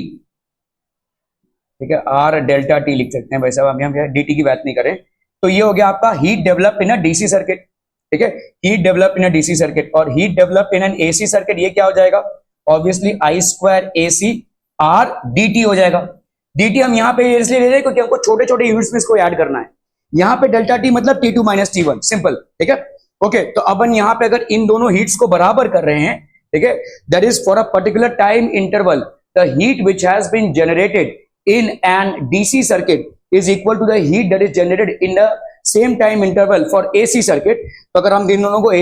ठीक है, आर डेल्टा टी लिख सकते हैं भाई साहब, हम यहाँ डी टी की बात नहीं करें। तो ये हो गया आपका heat develop in a DC circuit. ठीक है, heat develop in a DC circuit, और heat develop in an AC circuit ये क्या हो जाएगा, obviously I square A C R D T हो जाएगा। डी टी हम यहाँ पे इसलिए ले रहे हैं क्योंकि हमको छोटे छोटे यूनिट्स में इसको ऐड करना है। यहाँ पे डेल्टा टी मतलब T2 माइनस T1, सिंपल। ठीक है, ओके, तो अपन यहाँ पे अगर इन दोनों हीट्स को बराबर कर रहे हैं, ठीक है, that is for a particular time interval the heat which has been generated in an DC circuit is equal to the heat that is generated in the same time interval for AC circuit। तो अगर हम इन दोनों को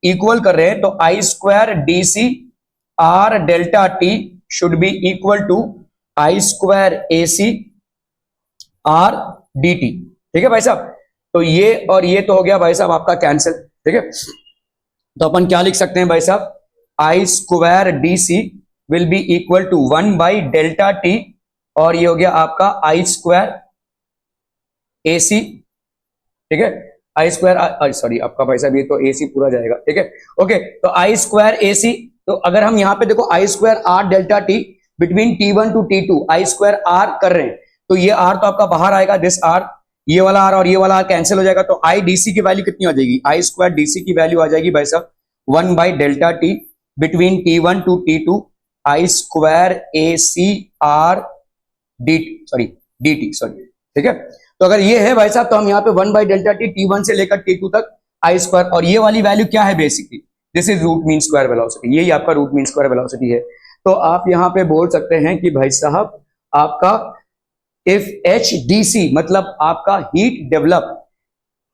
equal कर रहे हैं तो I square D C R delta T should be equal to I square A C R D T. ठीक है भाई साहब, तो ये और ये तो हो गया भाई साहब आपका कैंसिल। ठीक है, तो अपन क्या लिख सकते हैं भाई साहब, I square D C will be equal to 1 by delta T, और ये हो गया आपका आई स्क्वायर ए सी। ठीक है, आई स्क्वायर, सॉरी आपका भाई साहब ये तो ए सी पूरा जाएगा। ठीक है, ओके, तो आई स्क्वायर ए सी, तो अगर हम यहां पे देखो I square R delta T between T1 to T2 I square R कर रहे हैं, तो ये आर तो आपका बाहर आएगा, दिस आर, ये वाला आर और ये वाला आर कैंसिल हो जाएगा, तो आई डी सी की वैल्यू कितनी हो जाएगी, आई स्क्वायर डी सी की वैल्यू आ जाएगी भाई साहब 1 by delta T between T1 to T2 I square A C R D T sorry. ठीक है, तो अगर ये है भाई साहब तो हम यहाँ पे 1 बाई डेल्टा टी T1 से लेकर T2 तक आई स्क्वायर, और ये वाली वैल्यू क्या है basically, this is root mean square velocity, यही आपका रूट मीन स्क्वायर वेलोसिटी है। तो आप यहाँ पे बोल सकते हैं कि भाई साहब आपका इफ एच डी सी मतलब आपका heat develop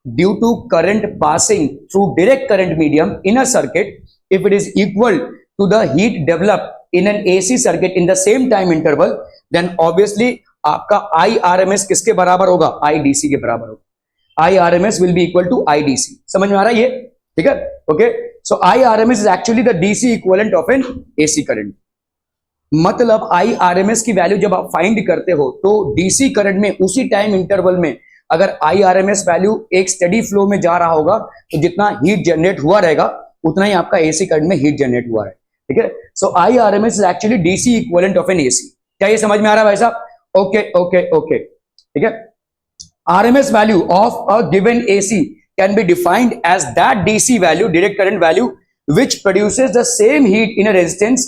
due to current passing through direct current medium in a circuit, if it is equal to the heat develop in an AC circuit in the same time interval, then obviously आपका I R M S किसके बराबर होगा, आई D सी के बराबर होगा। I R M S will be equal to I D C. समझ में आ रहा है ये? ठीक है, okay, so I R M S is actually the DC equivalent of an AC current. मतलब आई आर एम एस की वैल्यू जब आप फाइंड करते हो तो डीसी करंट में उसी टाइम इंटरवल में अगर I R M S value एक स्टडी फ्लो में जा रहा होगा तो जितना हीट जनरेट हुआ रहेगा उतना ही आपका एसी करंट में हीट जनरेट हुआ है। ठीक है, so I R M S is actually DC equivalent of an AC. क्या ये समझ में आ रहा है भाई साहब? ओके ओके ओके, ठीक है, RMS value of a given AC can be defined as that DC value, direct current value, which produces the same heat in a resistance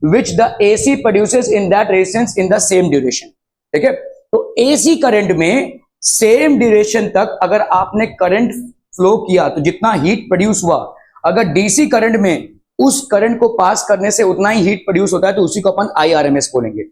which the AC produces in that resistance in the same duration। ठीक है, तो AC current में same duration तक अगर आपने current flow किया तो जितना हीट प्रोड्यूस हुआ, अगर डीसी करंट में उस करंट को पास करने से उतना ही हीट प्रोड्यूस होता है तो उसी को अपन आईआरएमएस बोलेंगे।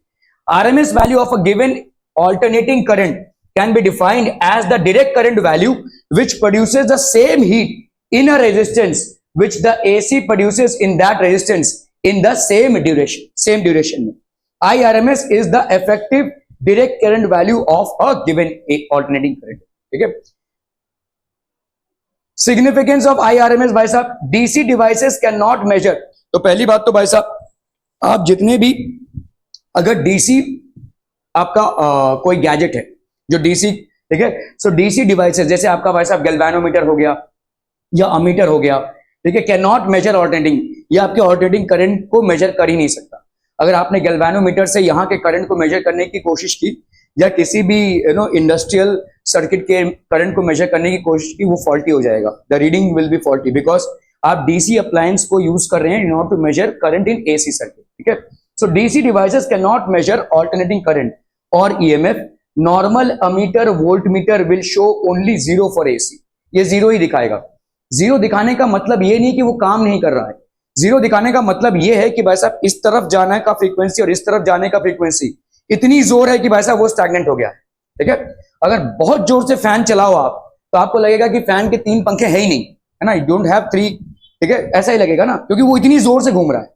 RMS value of a given alternating current can be defined as the direct current value which produces the same heat in a resistance which the AC produces in that resistance in the same duration. IRMS is the effective direct current value of a given alternating current. ठीक है. Significance of IRMS भाई साहब, DC devices can not measure. तो पहली बात तो भाई साहब, आप जितने भी अगर डीसी आपका कोई गैजेट है जो डीसी, ठीक है, सो डीसी डिवाइसेस जैसे आपका भाई साहब गैल्वेनोमीटर हो गया या अमीटर हो गया, ठीक है, कैन नॉट मेजर ऑल्टरनेटिंग, ये आपके ऑल्टरनेटिंग करंट को मेजर कर ही नहीं सकता. अगर आपने गैल्वेनोमीटर से यहाँ के करंट को मेजर करने की कोशिश की या किसी भी इंडस्ट्रियल सर्किट के करंट को मेजर करने की कोशिश की, वो फॉल्टी हो जाएगा. The reading will be faulty because आप डीसी अप्लायंस को यूज कर रहे हैं in order to measure current in AC circuit. ठीक है, so DC devices can not measure alternating current और EMF. Normal ammeter volt meter will show only zero for AC. ये zero ही दिखाएगा. जीरो दिखाने का मतलब ये नहीं कि वो काम नहीं कर रहा है. जीरो दिखाने का मतलब ये है कि भाई साहब इस तरफ जाने का फ्रीक्वेंसी और इस तरफ जाने का फ्रीक्वेंसी इतनी जोर है कि भाई साहब वो स्टैग्नेंट हो गया है. ठीक है, अगर बहुत जोर से फैन चलाओ आप तो आपको लगेगा कि फैन के 3 पंखे है ही नहीं, है ना, यू डोंट हैव 3. ठीक है, ऐसा ही लगेगा ना, क्योंकि वो इतनी जोर से घूम रहा है.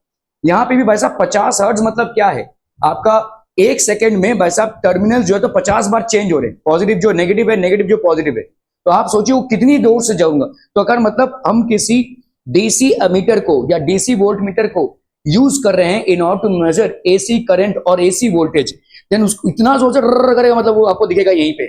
यहाँ पे भी भाई साहब 50 हर्ट्ज मतलब क्या है, आपका 1 सेकेंड में भाई साहब टर्मिनल जो है तो 50 बार चेंज हो रहे हैं. पॉजिटिव जो नेगेटिव है, नेगेटिव जो पॉजिटिव है. तो आप सोचिए वो कितनी दूर से जाऊंगा. तो अगर मतलब हम किसी डीसी अमीटर को या डीसी वोल्ट मीटर को यूज कर रहे हैं in order to measure AC current और एसी वोल्टेज, देन उसको इतना जोर से करेगा मतलब वो आपको दिखेगा यहीं पे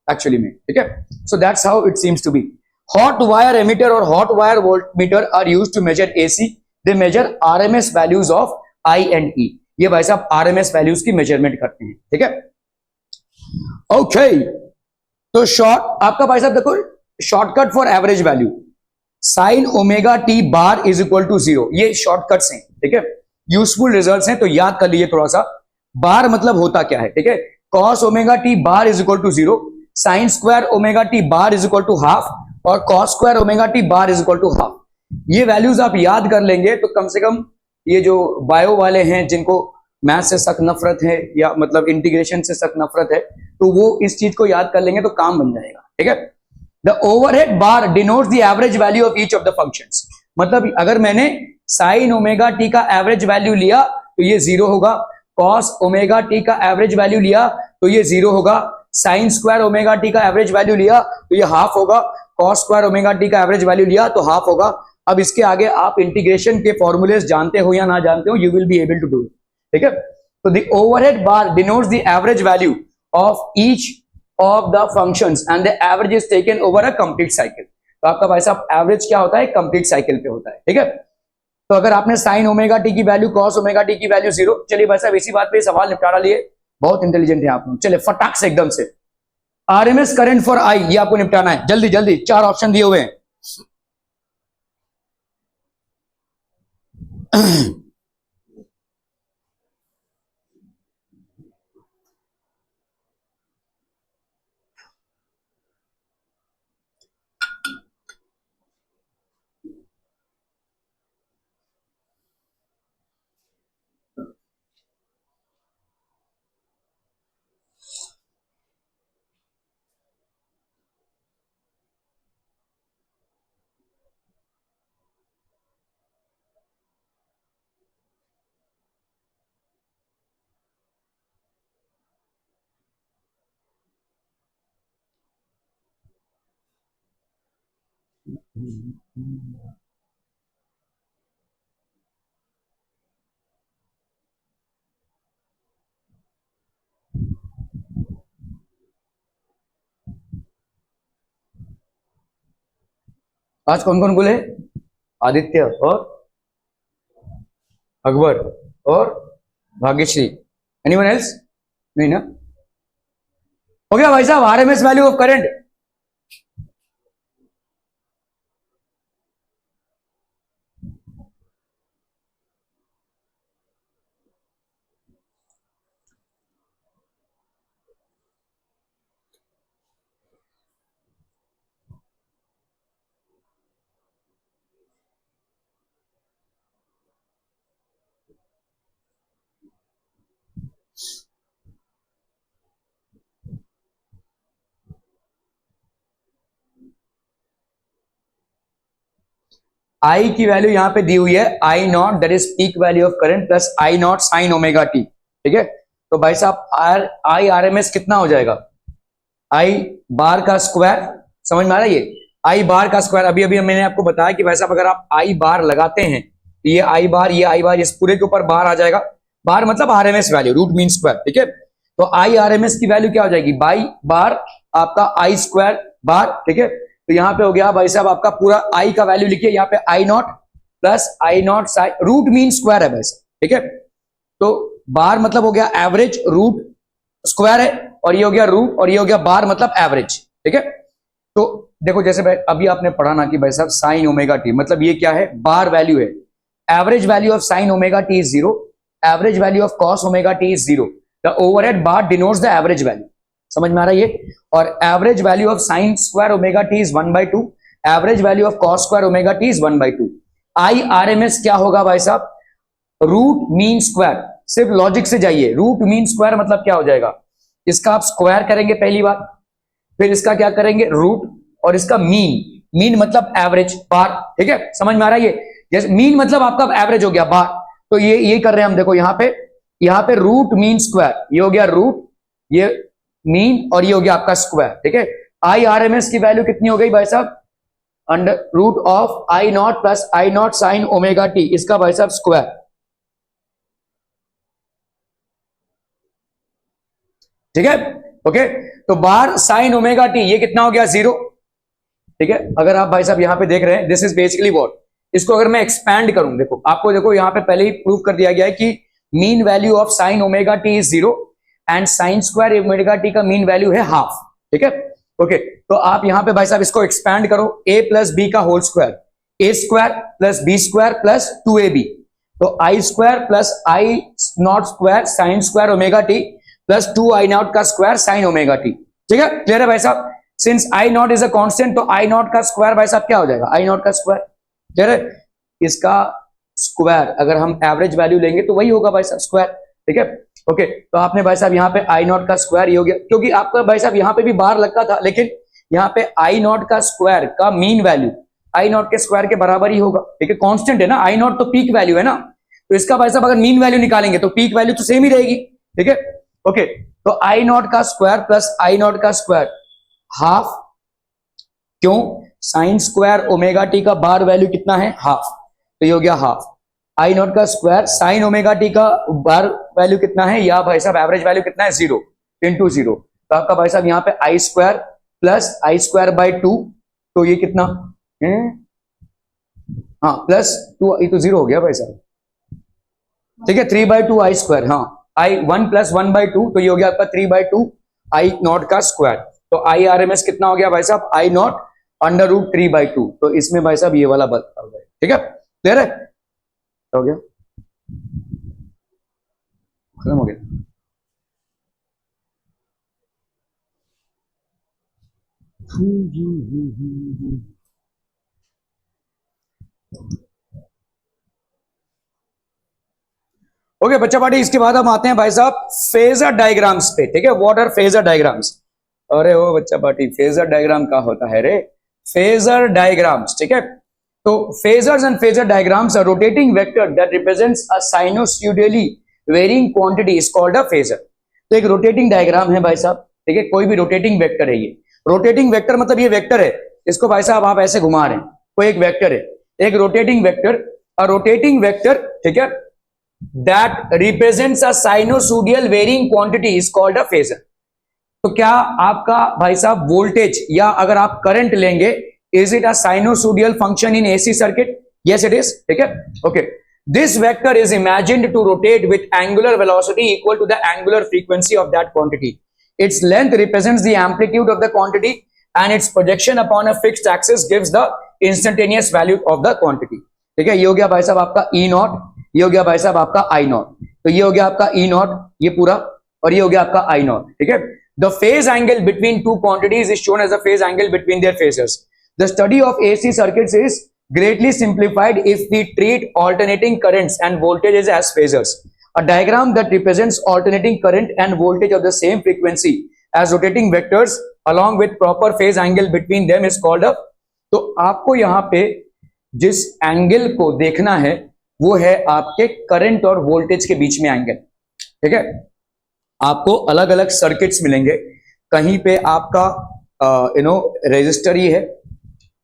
एक्चुअली में. ठीक है, so that's how it seems to be. Hot wire ammeter और hot wire volt meter are used to measure AC. They measure RMS values of I and E. ये भाई साहब आरएमएस वैल्यूज की मेजरमेंट करते हैं. ठीक है, ओके. तो शॉर्ट आपका भाई साहब देखो, shortcut for average value sine omega T bar is equal to 0. ये शॉर्टकट्स हैं. ठीक है, यूजफुल रिजल्ट्स हैं, तो याद कर लीजिए थोड़ा सा. बार मतलब होता क्या है. ठीक है, cos omega T bar is equal to 0, sine square omega T bar is equal to half और cos square omega T bar is equal to half. ये वैल्यूज आप याद कर लेंगे तो कम से कम ये जो बायो वाले हैं जिनको मैथ से सख्त नफरत है या मतलब इंटीग्रेशन से सख्त नफरत है, तो वो इस चीज को याद कर लेंगे तो काम बन जाएगा. ठीक है, the overhead bar denotes the average value of each of the functions. मतलब अगर मैंने साइन ओमेगा टी का एवरेज वैल्यू लिया तो ये 0 होगा. कॉस ओमेगा टी का एवरेज वैल्यू लिया तो ये 0 होगा. साइन स्क्वायर ओमेगा टी का एवरेज वैल्यू लिया तो ये हाफ होगा. कॉस स्क्वायर ओमेगा टी का एवरेज वैल्यू लिया तो हाफ होगा. अब इसके आगे आप इंटीग्रेशन के फॉर्मूलेस जानते हो या ना जानते हो, you will be able to do it. ठीक है, तो the overhead bar denotes the average value of each of the functions and the average is taken over a complete cycle. तो आपका भाई साहब एवरेज क्या होता है, कंप्लीट साइकिल पे होता है. ठीक है, तो अगर आपने साइन ओमेगा टी की वैल्यू, कॉस ओमेगा टी की वैल्यू 0, चलिए भाई साहब इसी बात पे सवाल निपटारा लिए. बहुत इंटेलिजेंट है आप लोग. चलिए फटाक से एकदम से आरएमएस करंट फॉर आई, ये आपको निपटाना है. जल्दी जल्दी 4 ऑप्शन दिए हुए हैं. आज कौन कौन बोले? आदित्य और अकबर और भाग्यश्री. Anyone else? नहीं ना? हो गया भाई साहब. RMS value of current. I की वैल्यू यहाँ पे दी हुई है I naught, that is peak value of current, plus I not sine omega T, ठीक है। तो भाई साहब आई आर एम एस कितना हो जाएगा, आई बार का स्क्वायर, समझ में आ रहा है ये आई बार का स्क्वायर। अभी अभी मैंने आपको बताया कि भाई साहब अगर आप आई बार लगाते हैं तो ये आई बार इस पूरे के ऊपर बार आ जाएगा, बार मतलब RMS value, root mean square, ठीक है। तो आई आरएमएस की वैल्यू क्या हो जाएगी, बाई बार आपका आई स्क्वायर बार, ठीक है। तो यहां पे हो गया भाई साहब आपका पूरा आई का वैल्यू लिखिए, यहाँ पे I not plus I not sine, root mean square है भाई साहब, ठीक है। तो बार मतलब हो गया एवरेज, रूट स्क्वायर है, और ये हो गया रूट, और ये हो गया बार मतलब एवरेज, ठीक है। तो देखो जैसे भाई अभी आपने पढ़ा ना कि भाई साहब साइन ओमेगा टी मतलब ये क्या है, बार वैल्यू है, average value of sine omega T is 0, average value of cos omega T is 0, the overhead bar denotes the average value, समझ में आ रहा है ये। और average value of sine square omega T is 1/2, average value of cos square omega T is 1/2। I R M S क्या होगा भाई साहब, रूट मीन स्क्वायर, सिर्फ लॉजिक से जाइए, रूट मीन स्क्वायर मतलब क्या हो जाएगा, इसका आप स्क्वायर करेंगे पहली बार, फिर इसका क्या करेंगे रूट, और इसका मीन मतलब एवरेज बार, ठीक है, समझ में आ रहा है ये। जैसे मीन मतलब आपका एवरेज हो गया बार, तो ये कर रहे हैं हम, देखो यहाँ पे रूट मीन स्क्वायर, ये हो गया रूट, ये मीन, और ये हो गया आपका स्क्वायर, ठीक है। आई आर एम एस की वैल्यू कितनी हो गई भाई साहब, under root of I not plus I not sine omega T, इसका भाई साहब स्क्वायर, ठीक है, ओके। तो बार साइन ओमेगा टी ये कितना हो गया 0, ठीक है। अगर आप भाई साहब यहां पे देख रहे हैं, दिस इज बेसिकली व्हाट, इसको अगर मैं एक्सपैंड करूं, देखो आपको देखो यहां पे पहले ही प्रूव कर दिया गया है कि mean value of sine omega T is 0 and sign square omega T का मीन वैल्यू है हाफ, ठीक है, ओके। तो आप यहां पे भाई साहब इसको एक्सपैंड करो, a प्लस बी का whole square, A square plus B square plus 2ab, तो I square plus I naught square sine square omega T plus 2 I naught का स्क्वायर साइन ओमेगा टी, ठीक है, क्लियर है भाई साहब। Since I naught is a constant, तो I naught का square भाई साहब क्या हो जाएगा, आई नॉट का स्क्वायर, क्लियर है। इसका स्क्वायर अगर हम एवरेज वैल्यू लेंगे तो वही होगा भाई साहब स्क्वायर, ठीक है, ओके। तो आपने भाई साहब यहाँ पे आई नॉट का स्क्वायर ये हो गया, क्योंकि आपका भाई साहब यहाँ पे भी बार लगता था, लेकिन यहाँ पे आई नॉट का स्क्वायर का मीन वैल्यू आई नॉट के स्क्वायर के बराबर ही होगा, ठीक है, कांस्टेंट है ना, आई नॉट तो पीक वैल्यू है ना, तो इसका भाई साहब अगर मीन वैल्यू निकालेंगे तो पीक वैल्यू तो सेम ही रहेगी, ठीक है, ओके। तो आई नॉट का स्क्वायर प्लस आई नॉट का स्क्वायर हाफ, क्यों, साइन स्क्वायर ओमेगा टी का बार वैल्यू कितना है हाफ, तो ये हो गया हाफ, आई नॉट का स्क्वायर साइन ओमेगा टी का बार वैल्यू कितना है, या भाई साहब एवरेज वैल्यू कितना है 0 इंटू 0, तो आपका भाई साहब यहाँ पे I square plus I square by 2, तो ये कितना है, हाँ प्लस 2, ये तो 0 हो गया भाई साहब, ठीक है, 3/2 आई स्क्वायर, हाँ आई 1 प्लस 1/2, तो ये हो गया आपका 3/2 आई नॉट का स्क्वायर। तो आई आर एम एस कितना हो गया भाई साहब, आई नॉट अंडर रूट 3/2, तो इसमें भाई साहब ये वाला बदला हो गया, ठीक है, क्लियर है, हो गया, खत्म हो गया। ओके बच्चा पार्टी, इसके बाद हम आते हैं भाई साहब फेजर डायग्राम्स पे, ठीक है, व्हाट आर फेजर डायग्राम्स। अरे ओ बच्चा पार्टी, फेजर डायग्राम क्या होता है रे, फेजर डायग्राम्स, ठीक है। तो phasors and phasor diagrams are rotating vector that represents a sinusoidally varying quantity is called a phasor. तो एक रोटेटिंग डायग्राम है भाई साहब, ठीक है, कोई भी रोटेटिंग वेक्टर है, ये रोटेटिंग वेक्टर मतलब ये वेक्टर है, इसको भाई साहब आप ऐसे घुमा रहे हैं, कोई एक वेक्टर है, एक रोटेटिंग वेक्टर, अ रोटेटिंग वेक्टर, ठीक है, that represents a sinusoidal varying quantity is called a phasor। तो क्या आपका भाई साहब वोल्टेज या अगर आप करंट लेंगे, is it a sinusoidal function in AC circuit? Yes it is, ठीक है, okay। This vector is imagined to rotate with angular velocity equal to the angular frequency of that quantity. Its length represents the amplitude of the quantity and its projection upon a fixed axis gives the instantaneous value of the quantity, ठीक है। ये हो गया भाई साहब आपका E not, ये हो गया भाई साहब आपका आई नॉट, तो ये हो गया आपका ई नॉट ये पूरा, और ये हो गया आपका आई नॉट, ठीक है। The phase angle between two quantities is shown as the phase angle between their phasors. The study of AC circuits is greatly simplified if we treat alternating currents and voltages as phasors. A diagram that represents alternating current and voltage of the same frequency as rotating vectors along with proper phase angle between them is called a, तो आपको यहाँ पे जिस angle को देखना है वो है आपके करंट और वोल्टेज के बीच में एंगल, ठीक है। आपको अलग अलग सर्किट्स मिलेंगे, कहीं पे आपका रेजिस्टर ही है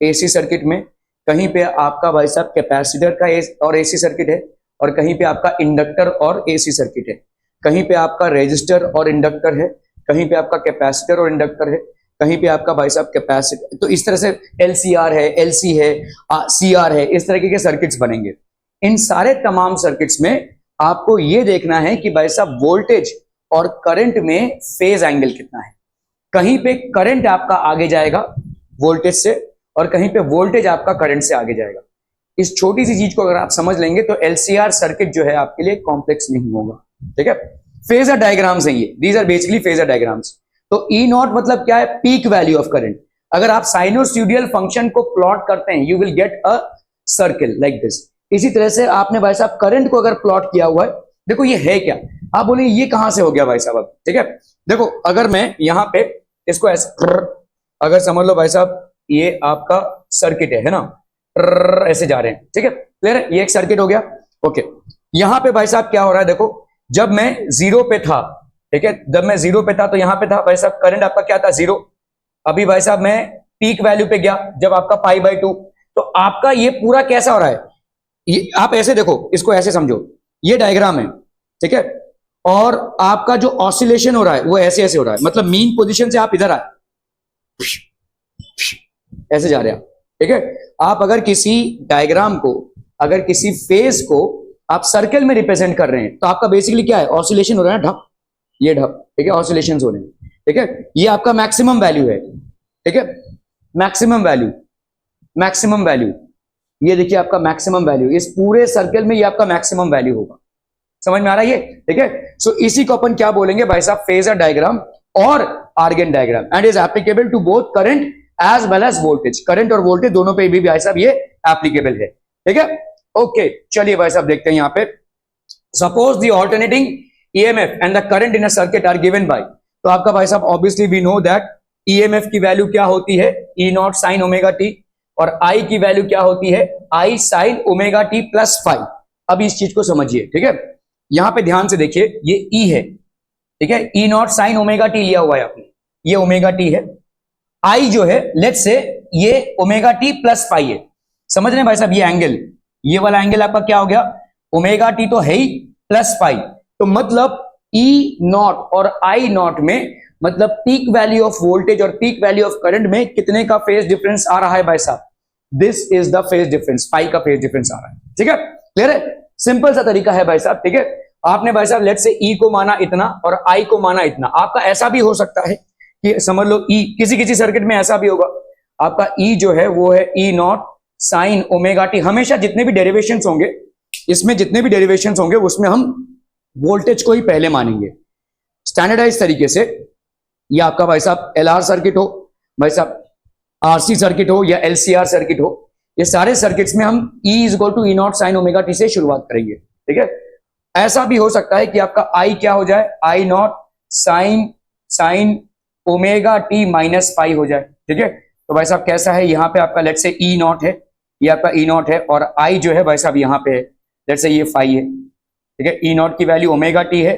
एसी सर्किट में, कहीं पे आपका भाई साहब कैपेसिटर का और एसी सर्किट है, और कहीं पे आपका इंडक्टर और एसी सर्किट है, कहीं पे आपका रेजिस्टर और इंडक्टर है, कहीं पे आपका कैपेसिटर और इंडक्टर है, कहीं पे आपका भाई साहब कैपेसिटर। तो इस तरह से एलसीआर है, एलसी है, सीआर है, इस तरीके के सर्किट्स बनेंगे। इन सारे तमाम सर्किट्स में आपको ये देखना है कि भाई साहब वोल्टेज और करंट में फेज एंगल कितना है। कहीं पे करंट आपका आगे जाएगा वोल्टेज से, और कहीं पे वोल्टेज आपका करंट से आगे जाएगा। इस छोटी सी चीज को अगर आप समझ लेंगे तो एलसीआर सर्किट जो है आपके लिए कॉम्प्लेक्स नहीं होगा, ठीक है। फेजर डायग्राम्स हैं ये, these are basically phasor diagrams. तो ई नॉट मतलब क्या है, पीक वैल्यू ऑफ करंट। अगर आप साइनोसॉइडल फंक्शन को प्लॉट करते हैं, you will get a circle like this. इसी तरह से आपने भाई साहब करंट को अगर प्लॉट किया हुआ है, देखो ये है क्या, आप बोले ये कहां से हो गया भाई साहब, ठीक है। देखो अगर मैं यहां पे इसको ऐसे, अगर समझ लो भाई साहब ये आपका सर्किट है ना, ऐसे जा रहे हैं, ठीक है, क्लियर है, ये एक सर्किट हो गया, ओके। यहां पे भाई साहब क्या हो रहा है, देखो जब मैं जीरो पे था, ठीक है, जब मैं जीरो पे था तो यहां पे था भाई साहब करंट आपका क्या था, जीरो। अभी भाई साहब मैं पीक वैल्यू पे गया जब आपका π/2, तो आपका ये पूरा कैसा हो रहा है, ये आप ऐसे देखो, इसको ऐसे समझो, ये डायग्राम है, ठीक है, और आपका जो ऑसिलेशन हो रहा है वो ऐसे ऐसे हो रहा है, मतलब मीन पोजीशन से आप इधर आए, ऐसे जा रहे हैं, ठीक है। आप अगर किसी डायग्राम को, अगर किसी फेज को आप सर्कल में रिप्रेजेंट कर रहे हैं तो आपका बेसिकली क्या है, ऑसिलेशन हो रहा है, ढप, ये ढप, ठीक है, ऑसिलेशन हो रहे हैं, ठीक है। ये आपका मैक्सिमम वैल्यू है, ठीक है, मैक्सिमम वैल्यू, मैक्सिमम वैल्यू, ये देखिए आपका मैक्सिमम वैल्यू, इस पूरे सर्कल में ये आपका मैक्सिमम वैल्यू होगा। समझ में आ रहा है ये, ठीक है। सो इसी को अपन क्या बोलेंगे भाई साहब, फेजर डायग्राम और Argand diagram, and is applicable to both current as well as voltage. Current और वोल्टेज दोनों पे भी भाई साहब ये एप्लीकेबल है, ठीक है। ओके, चलिए भाई साहब देखते हैं यहां पे, suppose the alternating EMF and the current in a circuit are given by. तो आपका भाई साहब obviously we know that EMF की वैल्यू क्या होती है, E not sine omega T, और आई की वैल्यू क्या होती है, I sine omega T plus five. अब इस चीज को समझिए, ठीक है, यहां पे ध्यान से देखिए, ये ई है, ठीक है, E not sine omega T लिया हुआ है आपने, ये ओमेगा टी है, आई जो है लेट्स से ये ओमेगा टी प्लस फाइव है। समझ रहे हैं भाई साहब, ये एंगल, ये वाला एंगल आपका क्या हो गया, ओमेगा टी तो है ही, प्लस फाइव, तो मतलब ई नॉट और आई नॉट में, मतलब पीक वैल्यू ऑफ वोल्टेज और पीक वैल्यू ऑफ करंट में कितने का फेज डिफरेंस आ रहा है भाई साहब, this is the phase difference, five का फेज डिफरेंस आ रहा है, ठीक है, क्लियर है, सिंपल सा तरीका है भाई साहब, ठीक है। आपने भाई साहब लेट से ई को माना इतना और आई को माना इतना, आपका ऐसा भी हो सकता है कि समझ लो ई, किसी किसी सर्किट में ऐसा भी होगा, आपका ई जो है वो है E not sine omega T. हमेशा जितने भी डेरिवेशंस होंगे, इसमें जितने भी डेरिवेशंस होंगे उसमें हम वोल्टेज को ही पहले मानेंगे स्टैंडर्डाइज तरीके से। ये आपका भाई साहब एलआर सर्किट हो, भाई साहब आरसी सर्किट हो या एलसीआर सर्किट हो, ये सारे सर्किट्स में हम E is equal to E not sine omega T से शुरुआत करेंगे, ठीक है। ऐसा भी हो सकता है कि आपका I क्या हो जाए, I not sine omega T minus five हो जाए, ठीक है। तो भाई साहब कैसा है, यहाँ पे आपका लेट से ई नॉट है, ये आपका ई नॉट है, और I जो है भाई साहब यहाँ पे है, लेट से ये फाइव है, ठीक है, ई नॉट की वैल्यू ओमेगा टी है,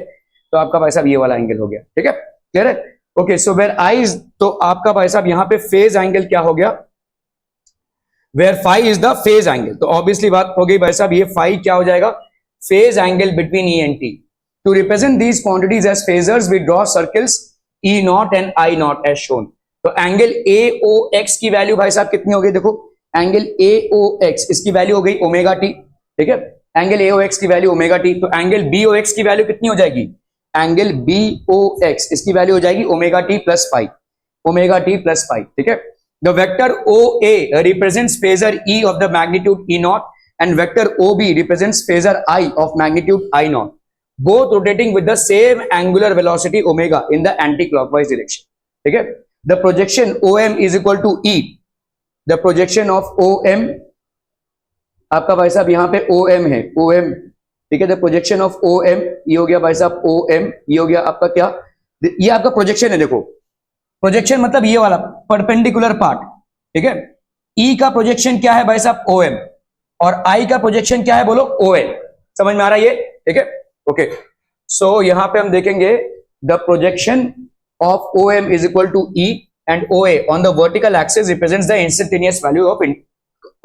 तो आपका भाई साहब ये वाला एंगल हो गया, ठीक है, क्लियर है। Okay, so where I is, तो आपका भाई साहब यहाँ पे फेज एंगल क्या हो गया, where phi is the phase angle, तो ऑब्वियसली बात हो गई भाई साहब, ये फाइव क्या हो जाएगा, phase angle between E and T. To represent these quantities as phasors we draw circles E nought and I nought as shown. तो एंगल ए ओ एक्स की वैल्यू भाई साहब कितनी हो गई, देखो एंगल ए ओ एक्स, इसकी value हो गई ओमेगा टी, ठीक है, एंगल ए ओ एक्स की वैल्यू ओमेगा टी। तो एंगल बी ओ एक्स की वैल्यू कितनी हो जाएगी, एंगल बी ओ एक्स, इसकी वैल्यू हो जाएगी omega T plus phi, omega T plus phi, ठीक है। The vector O A represents phasor E of the magnitude E nought and vector O B represents phasor I of magnitude I nought, both rotating with the same angular velocity omega in the anti-clockwise direction, ठीक है। The projection OM is equal to E, the projection of OM, आपका भाई साहब यहाँ पे OM है, OM, ठीक है, the projection of OM, ये हो गया भाई साहब OM, ये हो गया आपका क्या, ये आपका प्रोजेक्शन है, देखो प्रोजेक्शन मतलब ये वाला परपेंडिकुलर पार्ट, ठीक है। E का प्रोजेक्शन क्या है भाई साहब OM, और आई का प्रोजेक्शन क्या है बोलो, ओ एन। समझ में आ रहा है ये, ठीक है, ओके। सो यहां पे हम देखेंगे the projection of O M is equal to E and O A on the vertical axis represents the instantaneous value of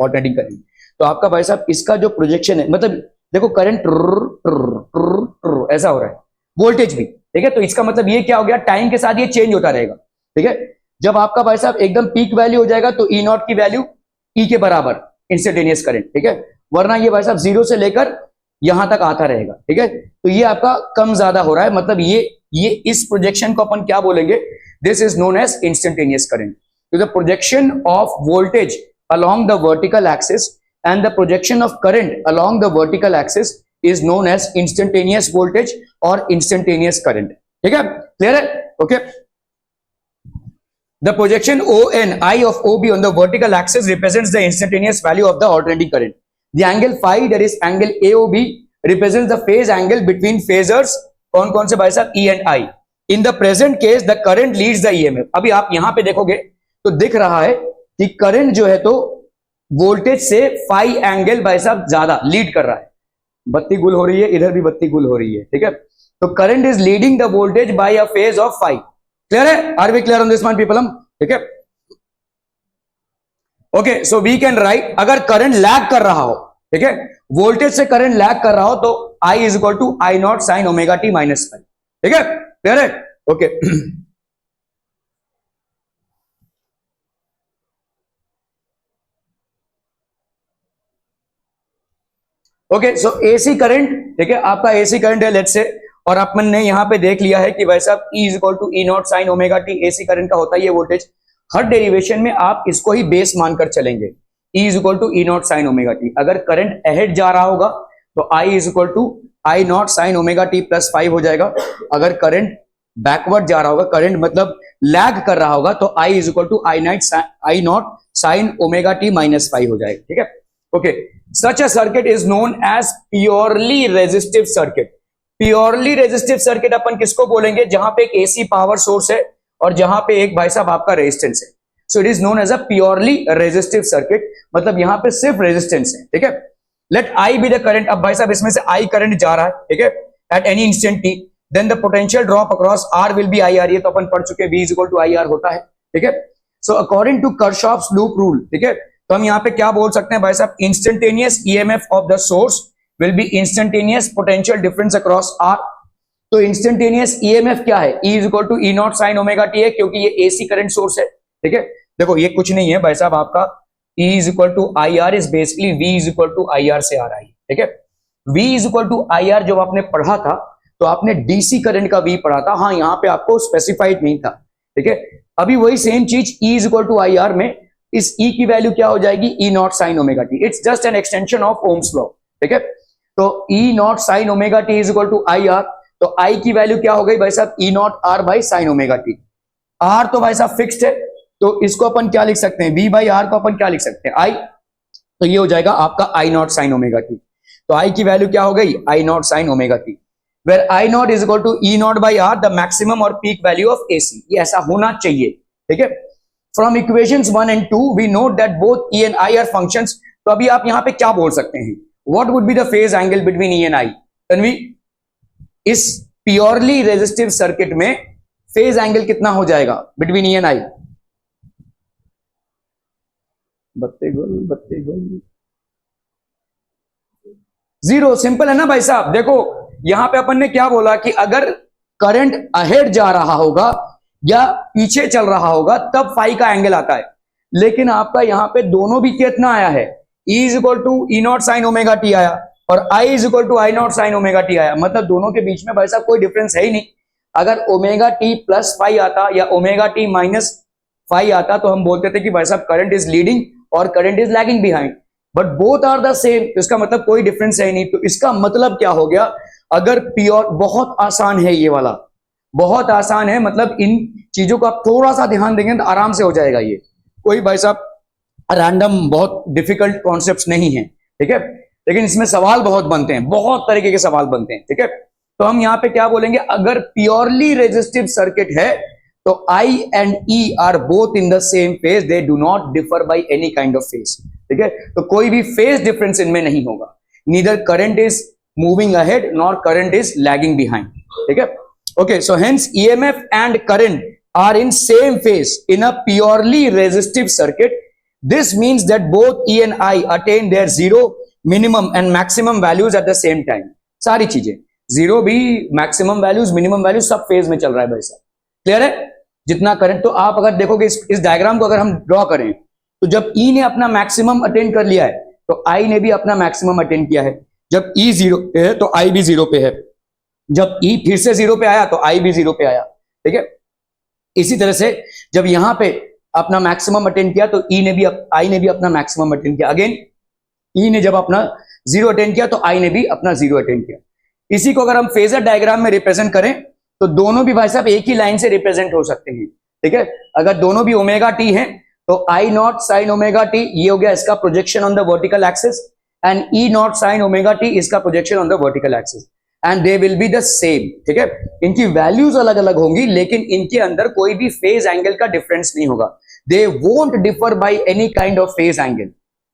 alternating current. तो आपका भाई साहब इसका जो प्रोजेक्शन है, मतलब देखो करंट ऐसा हो रहा है, वोल्टेज भी, ठीक है। तो इसका मतलब ये क्या हो गया, टाइम के साथ ये चेंज होता रहेगा, ठीक है। जब आपका भाई साहब एकदम पीक वैल्यू हो जाएगा तो ई नॉट की वैल्यू ई के बराबर इंस्टेंटेनियस करंट, ठीक है। वरना ये भाई साहब जीरो से लेकर यहां तक आता रहेगा, ठीक है। तो ये आपका कम ज्यादा हो रहा है, मतलब ये इस प्रोजेक्शन को अपन क्या बोलेंगे, this is known as instantaneous current. तो the projection of voltage along the vertical axis and the projection of current along the vertical axis is known as instantaneous voltage or instantaneous current, ठीक है, clear है, okay. The projection ON I of OB on the vertical axis represents the instantaneous value of the alternating current. The angle phi, that is angle AOB, represents the phase angle between phasors कौन कौन से भाई साहब, E and I. In the present case the current leads the EMF. अभी आप यहां पे देखोगे तो दिख रहा है कि करंट जो है तो वोल्टेज से फाई एंगल भाई साहब ज्यादा लीड कर रहा है। बत्ती गुल हो रही है, इधर भी बत्ती गुल हो रही है, ठीक है। तो current is leading the voltage by a phase of phi. Clear है, are we clear on this one people हम, ठीक है, okay. So we can write, अगर करंट लैग कर रहा हो, ठीक है, वोल्टेज से करंट लैग कर रहा हो तो I is equal to I not sine omega T minus five, ठीक है, क्लियर है, okay. Okay, so AC current, ठीक है, आपका एसी करंट है लेट्स से, और अपन ने यहां पे देख लिया है कि भाई साहब E is equal to E not sine omega T, AC current का होता है ये वोल्टेज। हर डेरिवेशन में आप इसको ही बेस मानकर चलेंगे, E is equal to E not sine omega T. अगर करंट अहेड जा रहा होगा तो I is equal to I not sine omega T plus phi हो जाएगा। अगर करंट बैकवर्ड जा रहा होगा, करंट मतलब लैग कर रहा होगा, तो I is equal to I not sine omega T minus five हो जाएगा, ठीक है, okay. Such a circuit is known as purely resistive circuit. Purely resistive circuit अपन किसको बोलेंगे, जहां पे एक AC पावर सोर्स है और जहां पे एक भाई साहब आपका रेजिस्टेंस है। So it is known as a purely resistive circuit, मतलब यहां पे सिर्फ रेजिस्टेंस है, ठीक है। Let I be the current, अब भाई साहब इसमें से I करंट जा रहा है, ठीक है, at any instant t, then the potential drop across R will be IR, ये तो अपन पढ़ चुके, V is equal to IR होता है, ठीक है। So according to Kirchhoff's loop rule, ठीक है, तो हम यहां पे क्या बोल सकते हैं भाई साहब, instantaneous EMF of the source will be instantaneous potential difference across R. तो इंस्टेंटेनियस ईएमएफ क्या है, E is equal to E not sine omega T है, क्योंकि ये एसी करंट सोर्स है, ठीक है। देखो ये कुछ नहीं है भाई साहब, आपका E is equal to I R is basically V is equal to I R से आ रहा है, ठीक है। V is equal to I R जब आपने पढ़ा था तो आपने डीसी करंट का V पढ़ा था, हाँ यहाँ पे आपको स्पेसिफाइड नहीं था, ठीक है। अभी वही सेम चीज E is equal to I R में इस E की वैल्यू क्या हो जाएगी, E not sine omega T, it's just an extension of Ohm's law, ठीक है। तो E not sine omega T is equal to I R, तो I की वैल्यू क्या हो गई भाई साहब, E nought R by sine omega T. R तो भाई साहब फिक्स्ड है, तो इसको अपन क्या लिख सकते हैं, V बाई आर को अपन क्या लिख सकते हैं, I, तो ये हो जाएगा आपका I not sine omega T. तो I की वैल्यू क्या हो गई, I not sine omega T, where I nought is equal to E nought by R the maximum और पीक वैल्यू ऑफ AC, ये ऐसा होना चाहिए, ठीक है। From equations 1 and 2 we note that both E and I are functions. तो अभी आप यहां पे क्या बोल सकते हैं, what would be the phase angle between E and I? Tanvi, इस purely resistive circuit में phase angle कितना हो जाएगा between E and I? बत्ते गोल जीरो, सिंपल है ना भाई साहब। देखो यहां पे अपन ने क्या बोला कि अगर करंट अहेड जा रहा होगा या पीछे चल रहा होगा तब फाई का एंगल आता है, लेकिन आपका यहां पे दोनों भी कितना आया है, E is equal to E not sine omega T आया और I is equal to I not sine omega T आया, मतलब दोनों के बीच में भाई साहब कोई डिफरेंस है ही नहीं। अगर ओमेगा टी प्लस फाई आता या ओमेगा टी माइनस फाई आता तो हम बोलते थे कि भाई साहब करंट इज लीडिंग और current is lagging behind, but both are the same, इसका मतलब कोई डिफरेंस है ही नहीं। तो इसका मतलब क्या हो गया, अगर प्योर, बहुत आसान है ये वाला, बहुत आसान है, मतलब इन चीजों को आप थोड़ा सा ध्यान देंगे तो आराम से हो जाएगा ये, कोई भाई साहब रैंडम बहुत डिफिकल्ट कॉन्सेप्ट्स नहीं है, ठीक है। लेकिन इसमें सवाल बहुत बनते हैं, बहुत तरीके के सवाल बनते हैं, ठीक है। तो हम यहां पे क्या बोलेंगे, अगर प्योरली रेजिस्टिव सर्किट है तो I and E are both in the same phase, they do not differ by any kind of phase। ठीक है, तो कोई भी फेज डिफरेंस इनमें नहीं होगा, neither current is moving ahead nor current is lagging behind, ठीक है। Okay, so hence EMF and current are in same phase in a purely resistive circuit. This means that both E and I attain their zero, minimum and maximum values at the same time. सारी चीजें zero भी, maximum values, minimum values सब phase में चल रहा है भाई साहब, क्लियर है। जितना करंट, तो आप अगर देखोगे इस डायग्राम को अगर हम ड्रॉ करें तो जब E ने अपना मैक्सिमम अटेंड कर लिया है तो I ने भी अपना मैक्सिमम अटेंड किया है। जब E जीरो पे है तो I भी जीरो पे है, जब E फिर से जीरो पे आया तो I भी जीरो पे आया, ठीक है। इसी तरह से जब यहां पे अपना मैक्सिमम अटेंड किया तो I ने भी अपना मैक्सिमम अटेंड किया, अगेन E ने जब अपना जीरो अटेंड किया तो I ने भी अपना जीरो अटेंड किया। इसी को अगर हम फेजर डायग्राम में रिप्रेजेंट करें तो दोनों भी भाई साहब एक ही लाइन से रिप्रेजेंट हो सकते हैं, ठीक है। अगर दोनों भी ओमेगा टी हैं तो I not sine omega T, ये हो गया इसका projection on the vertical axis, and E not sine omega T इसका projection on the vertical axis, and they will be the same, ठीक है। इनकी वैल्यूज अलग अलग होंगी लेकिन इनके अंदर कोई भी फेज एंगल का डिफरेंस नहीं होगा, they won't differ by any kind of phase angle,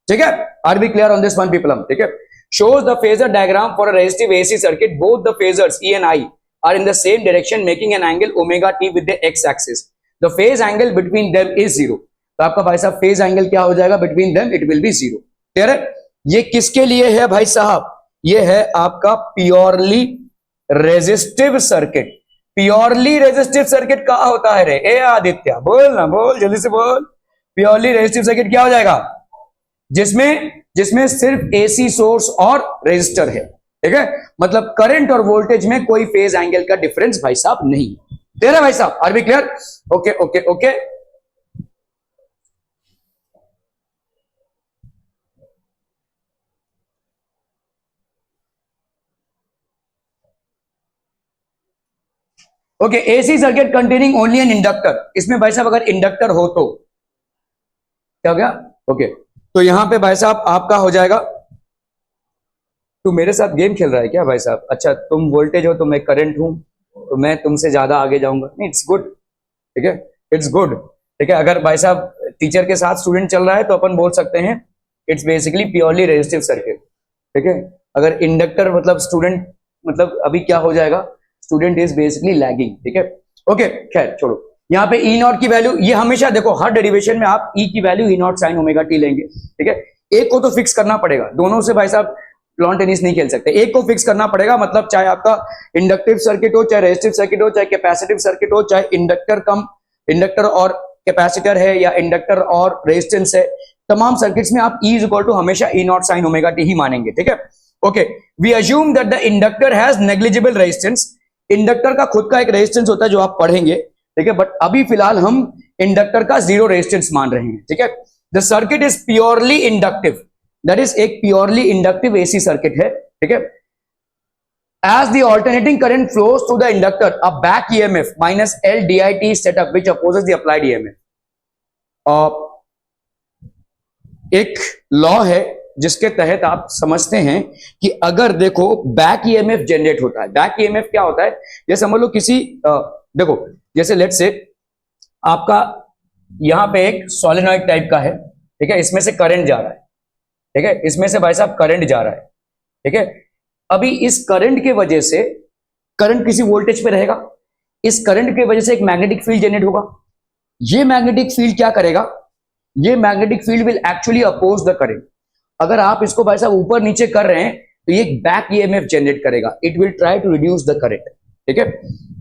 ठीक है। Are we clear on this one people, ठीक है। shows the phasor diagram for a resistive AC circuit. Both the phasors E and I are in the same direction making an angle omega t with the x axis. The phase angle between them is zero. तो आपका भाई साहब phase angle क्या हो जाएगा between them? It will be zero. Clear है। ये किसके लिए है भाई साहब? ये है आपका purely resistive circuit. Purely resistive circuit क्या होता है रे? ए आदित्य बोल ना, बोल जल्दी से बोल। प्योरली रेजिस्टिव सर्किट क्या हो जाएगा? जिसमें सिर्फ एसी सोर्स और रेजिस्टर है, ठीक है। मतलब करंट और वोल्टेज में कोई फेज एंगल का डिफरेंस भाई साहब नहीं। क्लियर है भाई साहब? Are we clear? Okay okay okay. Okay, AC circuit containing only an inductor. इसमें भाई साहब अगर इंडक्टर हो तो क्या हो गया? ओके, तो यहां पे भाई साहब आपका हो जाएगा, तू मेरे साथ गेम खेल रहा है क्या भाई साहब? अच्छा, तुम वोल्टेज हो तो मैं करंट हूं, तो मैं तुमसे ज्यादा आगे जाऊंगा। नहीं, इट्स गुड, ठीक है, इट्स गुड, ठीक है। अगर भाई साहब टीचर के साथ स्टूडेंट चल रहा है तो अपन बोल सकते हैं it's basically purely resistive circuit, ठीक है। अगर इंडक्टर मतलब स्टूडेंट, मतलब अभी क्या हो जाएगा? स्टूडेंट इज बेसिकली लैगिंग, ठीक है। ओके, खैर छोड़ो। यहाँ पे ई नॉट की वैल्यू, ये हमेशा देखो हर डेरिवेशन में आप ई की value E not sine omega T लेंगे, ठीक है। एक को तो फिक्स करना पड़ेगा, दोनों से भाई साहब लॉन टेनिस नहीं खेल सकते, एक को फिक्स करना पड़ेगा। मतलब चाहे आपका इंडक्टिव सर्किट हो, चाहे रेजिस्टिव सर्किट हो, चाहे कैपेसिटिव सर्किट हो, चाहे इंडक्टर और कैपेसिटर है या इंडक्टर और रेजिस्टेंस है, तमाम सर्किट्स में आप ई इज इक्वल टू हमेशा E not sine omega T ही मानेंगे, ठीक है। Okay, we assume that the inductor has negligible resistance. Inductor का खुद का एक रेजिस्टेंस होता है जो आप पढ़ेंगे, ठीक है, बट अभी फिलहाल हम इंडक्टर का जीरो रेजिस्टेंस मान रहे हैं, ठीक है। The circuit is purely inductive, that is एक प्योरली इंडक्टिव एसी सर्किट है, ठीक है। As the alternating current flows through the inductor, a back EMF minus L DIT is set up which opposes the applied EMF. एक law है जिसके तहत आप समझते हैं कि अगर देखो बैक ईएमएफ जनरेट होता है, बैक ईएमएफ क्या होता है? जैसे समझ लो किसी देखो, जैसे लेट्स से आपका यहां पे एक सोलेनॉइड टाइप का है, ठीक है, इसमें से करंट जा रहा है, ठीक है, इसमें से भाई साहब करंट जा रहा है, ठीक है। अभी इस करंट के वजह से, करंट किसी वोल्टेज पे रहेगा, इस करंट के वजह से एक मैग्नेटिक फील्ड जनरेट होगा। ये मैग्नेटिक फील्ड क्या करेगा? ये magnetic field will actually oppose the current. अगर आप इसको भाई साहब ऊपर नीचे कर रहे हैं तो ये बैक ईएमएफ जनरेट करेगा, it will try to reduce the current, ठीक है।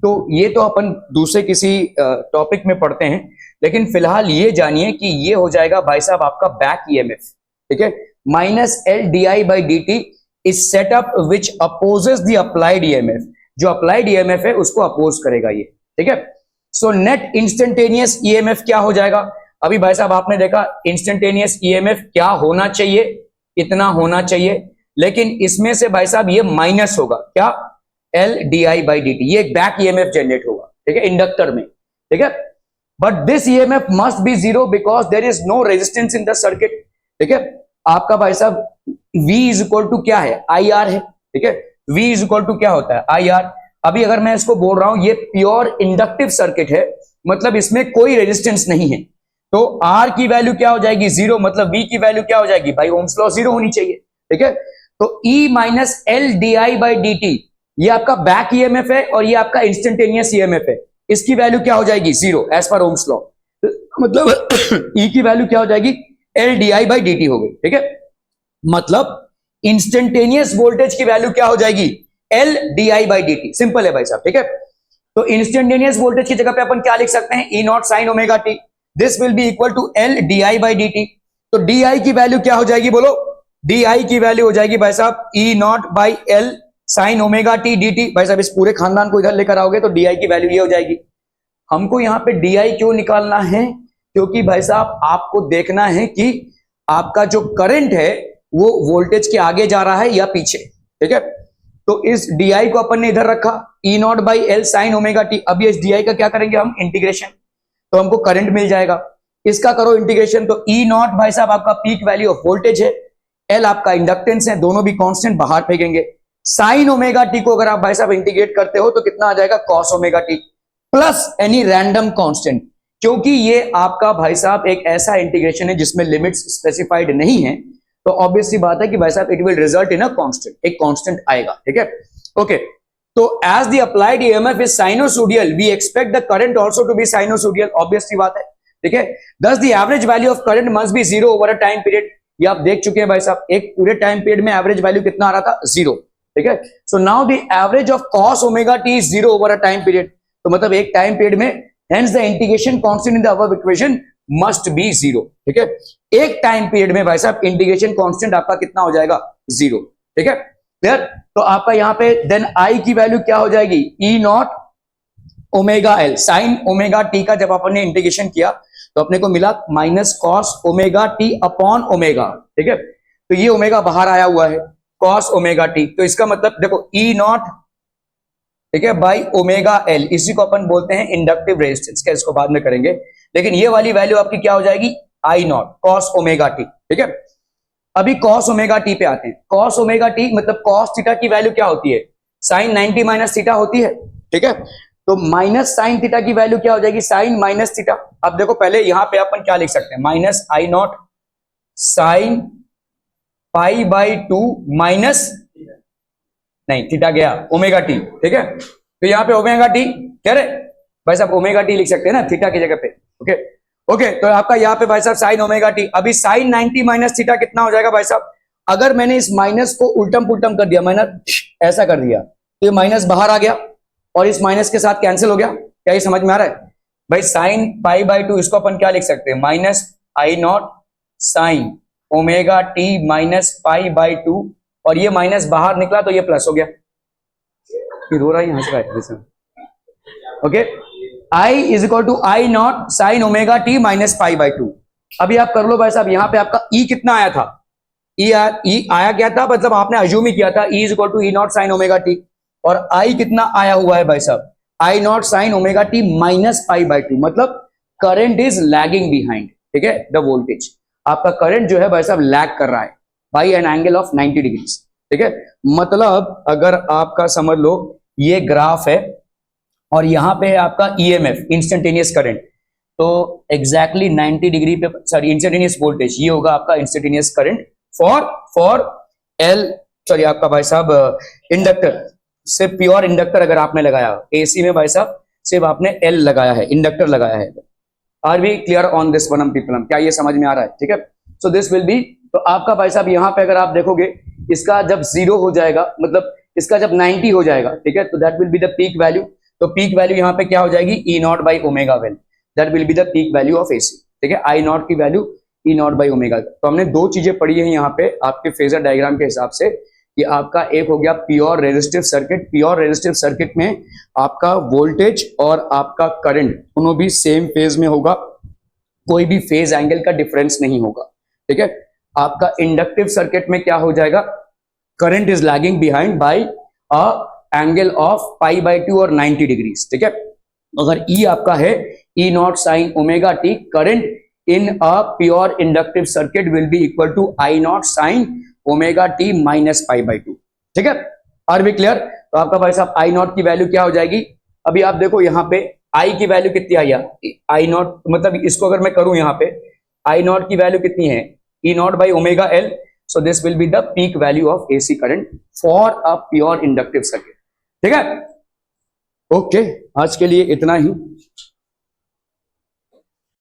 तो ये तो अपन दूसरे किसी टॉपिक में पढ़ते हैं, लेकिन फिलहाल ये जानिए कि ये हो जाएगा भाई साहब आपका बैक ईएमएफ, ठीक है। Minus L D I by D T is setup which opposes the applied EMF. जो अप्लाइड ईएमएफ है उसको अपोज करेगा ये, ठीक है। सो नेट इंस्टेंटेनियस ईएमएफ क्या हो जाएगा? अभी भाई साहब आपने देखा इंस्टेंटेनियस ईएमएफ क्या होना चाहिए, इतना होना चाहिए, लेकिन इसमें से भाई साहब ये माइनस होगा, क्या? L D I by D T, ये बैक ईएमएफ जनरेट होगा, ठीक है, इंडक्टर में, ठीक है। But this EMF must be zero because there is no resistance in the circuit, ठीक है। आपका भाई साहब V इज इक्वल टू क्या है? आई आर है, ठीक है। V इज इक्वल टू क्या होता है? I are. अभी अगर मैं इसको बोल रहा हूं ये प्योर इंडक्टिव सर्किट है, मतलब इसमें कोई रेजिस्टेंस नहीं है, तो R की वैल्यू क्या हो जाएगी 0, मतलब V की वैल्यू क्या हो जाएगी भाई ओम्स लॉ 0 होनी चाहिए, ठीक है। तो E minus L D I by D T, ये आपका बैक ईएमएफ है और ये आपका इंस्टेंटेनियस ईएमएफ है, इसकी वैल्यू क्या हो जाएगी 0 एज पर ओम्स लॉ, मतलब E की वैल्यू क्या हो जाएगी L D I by D T हो गई, ठीक है। मतलब इंस्टेंटेनियस वोल्टेज की वैल्यू क्या हो जाएगी L D I by D T, simple है भाई साहब, ठीक है। तो इंस्टेंटेनियस वोल्टेज की जगह पे अपन क्या लिख सकते हैं, E not sine omega T, this will be equal to L D I by D T. तो डी आई की वैल्यू क्या हो जाएगी बोलो, डी आई की वैल्यू हो जाएगी भाई साहब E not by L sine omega T D T. भाई साहब इस पूरे खानदान को इधर लेकर आओगे तो डी आई की वैल्यू ये हो जाएगी। हमको यहाँ पे डी आई क्यों निकालना है, क्योंकि भाई साहब आपको देखना है कि आपका जो करंट है वो वोल्टेज के आगे जा रहा है या पीछे, ठीक है। तो इस डी आई को अपन ने इधर रखा, E not by L sine omega T. अभी इस डी आई का क्या करेंगे हम इंटीग्रेशन, तो हमको करंट मिल जाएगा, इसका करो इंटीग्रेशन। तो ई नॉट भाई साहब आपका पीक वैल्यू ऑफ वोल्टेज है, एल आपका इंडक्टेंस है, दोनों भी कांस्टेंट बाहर फेंकेंगे। साइन ओमेगा टी को अगर आप भाई साहब इंटीग्रेट करते हो तो कितना आ जाएगा cos omega T plus any random constant, क्योंकि ये आपका भाई साहब एक ऐसा इंटीग्रेशन है जिसमें लिमिट्स स्पेसिफाइड नहीं है, तो ऑब्वियसली बात है कि भाई साहब it will result in a constant, एक कांस्टेंट आएगा, ठीक है। ओके, तो as the applied EMF is sinusoidal we expect the current also to be sinusoidal, obviously बात है, ठीक है। Thus the average value of current must be 0 over a time period, ये आप देख चुके हैं भाई साहब, एक पूरे टाइम पीरियड में एवरेज वैल्यू कितना आ रहा था 0, ठीक है। So now the average of cos omega T is 0 over a time period, तो मतलब एक टाइम पीरियड में hence the integration constant in the above equation must be 0, ठीक है। एक टाइम पीरियड में भाई साहब इंटीग्रेशन कांस्टेंट आपका कितना हो जाएगा 0, ठीक है, क्लियर। तो आपका यहां पे देन आई की वैल्यू क्या हो जाएगी E not omega L sine omega T का जब अपन ने इंटीग्रेशन किया तो अपने को मिला minus cos omega T upon omega, ठीक है। तो ये ओमेगा बाहर आया हुआ है कॉस ओमेगा टी, तो इसका मतलब देखो ई नॉट, ठीक है, बाई ओमेगा एल, इसी को अपन बोलते हैं इंडक्टिव रेजिस्टेंस, क्या इसको बाद में करेंगे, लेकिन ये वाली वैल्यू आपकी क्या हो जाएगी आई नॉट कॉस ओमेगा टी, ठीक है। अभी कॉस ओमेगा टी पे आते हैं, कॉस ओमेगा टी मतलब कॉस थीटा की वैल्यू क्या होती है साइन 90 माइनस थीटा होती है, ठीक है। तो माइनस साइन थीटा की वैल्यू क्या हो जाएगी साइन माइनस थीटा। अब देखो पहले यहां पे अपन क्या लिख सकते हैं minus I not sine pi by 2 minus नहीं थीटा गया ओमेगा टी, ठीक है। तो यहाँ पे ओमेगा टी कह रहे भाई साहब ओमेगा टी लिख सकते हैं ना थीटा की जगह पे, ओके ओके। तो आपका यहाँ पे भाई साहब साइन ओमेगा टी, अभी साइन 90 माइनस थीटा कितना हो जाएगा भाई साहब, अगर मैंने इस माइनस को उल्टम पुल्टम कर दिया, मैंने ऐसा कर दिया तो ये माइनस बाहर आ गया और इस माइनस के साथ कैंसिल हो गया, क्या ये समझ में आ रहा है भाई। साइन पाई बाई 2 इसको अपन क्या लिख सकते हैं minus I not sine omega T minus pi by 2, और ये माइनस बाहर निकला तो ये प्लस हो गया, फिर हो रहा है यहां से, okay. I is equal to I not sine omega T minus pi by 2। अभी आप कर लो भाई साहब, यहां पे आपका ई कितना आया था, ई आया क्या था, मतलब आपने अज्यूम ही किया था E is equal to E not sine omega T, और आई कितना आया हुआ है भाई साहब I not sine omega T minus pi by 2, मतलब करंट इज लैगिंग बिहाइंड, ठीक है, द वोल्टेज, आपका करंट जो है भाई साहब लैग कर रहा है by an angle of 90 degrees, ठीक है। मतलब अगर आपका समझ लो ये ग्राफ है और यहां पे है आपका ईएमएफ इंस्टेंटेनियस करंट, तो एग्जैक्टली 90 डिग्री पे सॉरी इंस्टेंटेनियस वोल्टेज ये होगा आपका instantaneous current for L sorry आपका भाई साहब इंडक्टर, सिर्फ प्योर इंडक्टर अगर आपने लगाया, एसी में भाई साहब सिर्फ आपने एल लगाया है, इंडक्टर लगाया है। Are we clear on this one people, क्या ये समझ में आ रहा है, ठीक है। सो दिस विल बी, तो आपका भाई साहब यहां पे अगर आप देखोगे इसका जब 0 हो जाएगा, मतलब इसका जब 90 हो जाएगा, ठीक है, तो that will be the peak value. तो पीक वैल्यू यहाँ पे क्या हो जाएगी E not by omega L, that will be the peak value of AC, ठीक है। आई नॉट की value E not by omega. तो हमने दो चीजें पढ़ी है यहाँ पे आपके फेजर डायग्राम के हिसाब से, कि आपका एक हो गया pure resistive circuit, pure resistive circuit में आपका वोल्टेज और आपका करंट दोनों भी सेम फेज में होगा, कोई भी फेज एंगल का डिफरेंस नहीं होगा, ठीक है। आपका इंडक्टिव सर्किट में क्या हो जाएगा, current is lagging behind by a angle of pi by 2 और 90 डिग्रीज, ठीक है। अगर ई आपका है E not sine omega T, current in a pure inductive circuit will be equal to I not sine omega T minus pi by 2, ठीक है। Are we clear. तो आपका भाई साहब आई नॉट की वैल्यू क्या हो जाएगी, अभी आप देखो यहाँ पे आई की वैल्यू कितनी आई यार, आई नॉट, मतलब इसको अगर मैं करूं यहाँ पे, आई नॉट की वैल्यू कितनी है, E not by omega L, so this will be the peak value of AC current for a pure inductive circuit. ठीक है, ओके, आज के लिए इतना ही।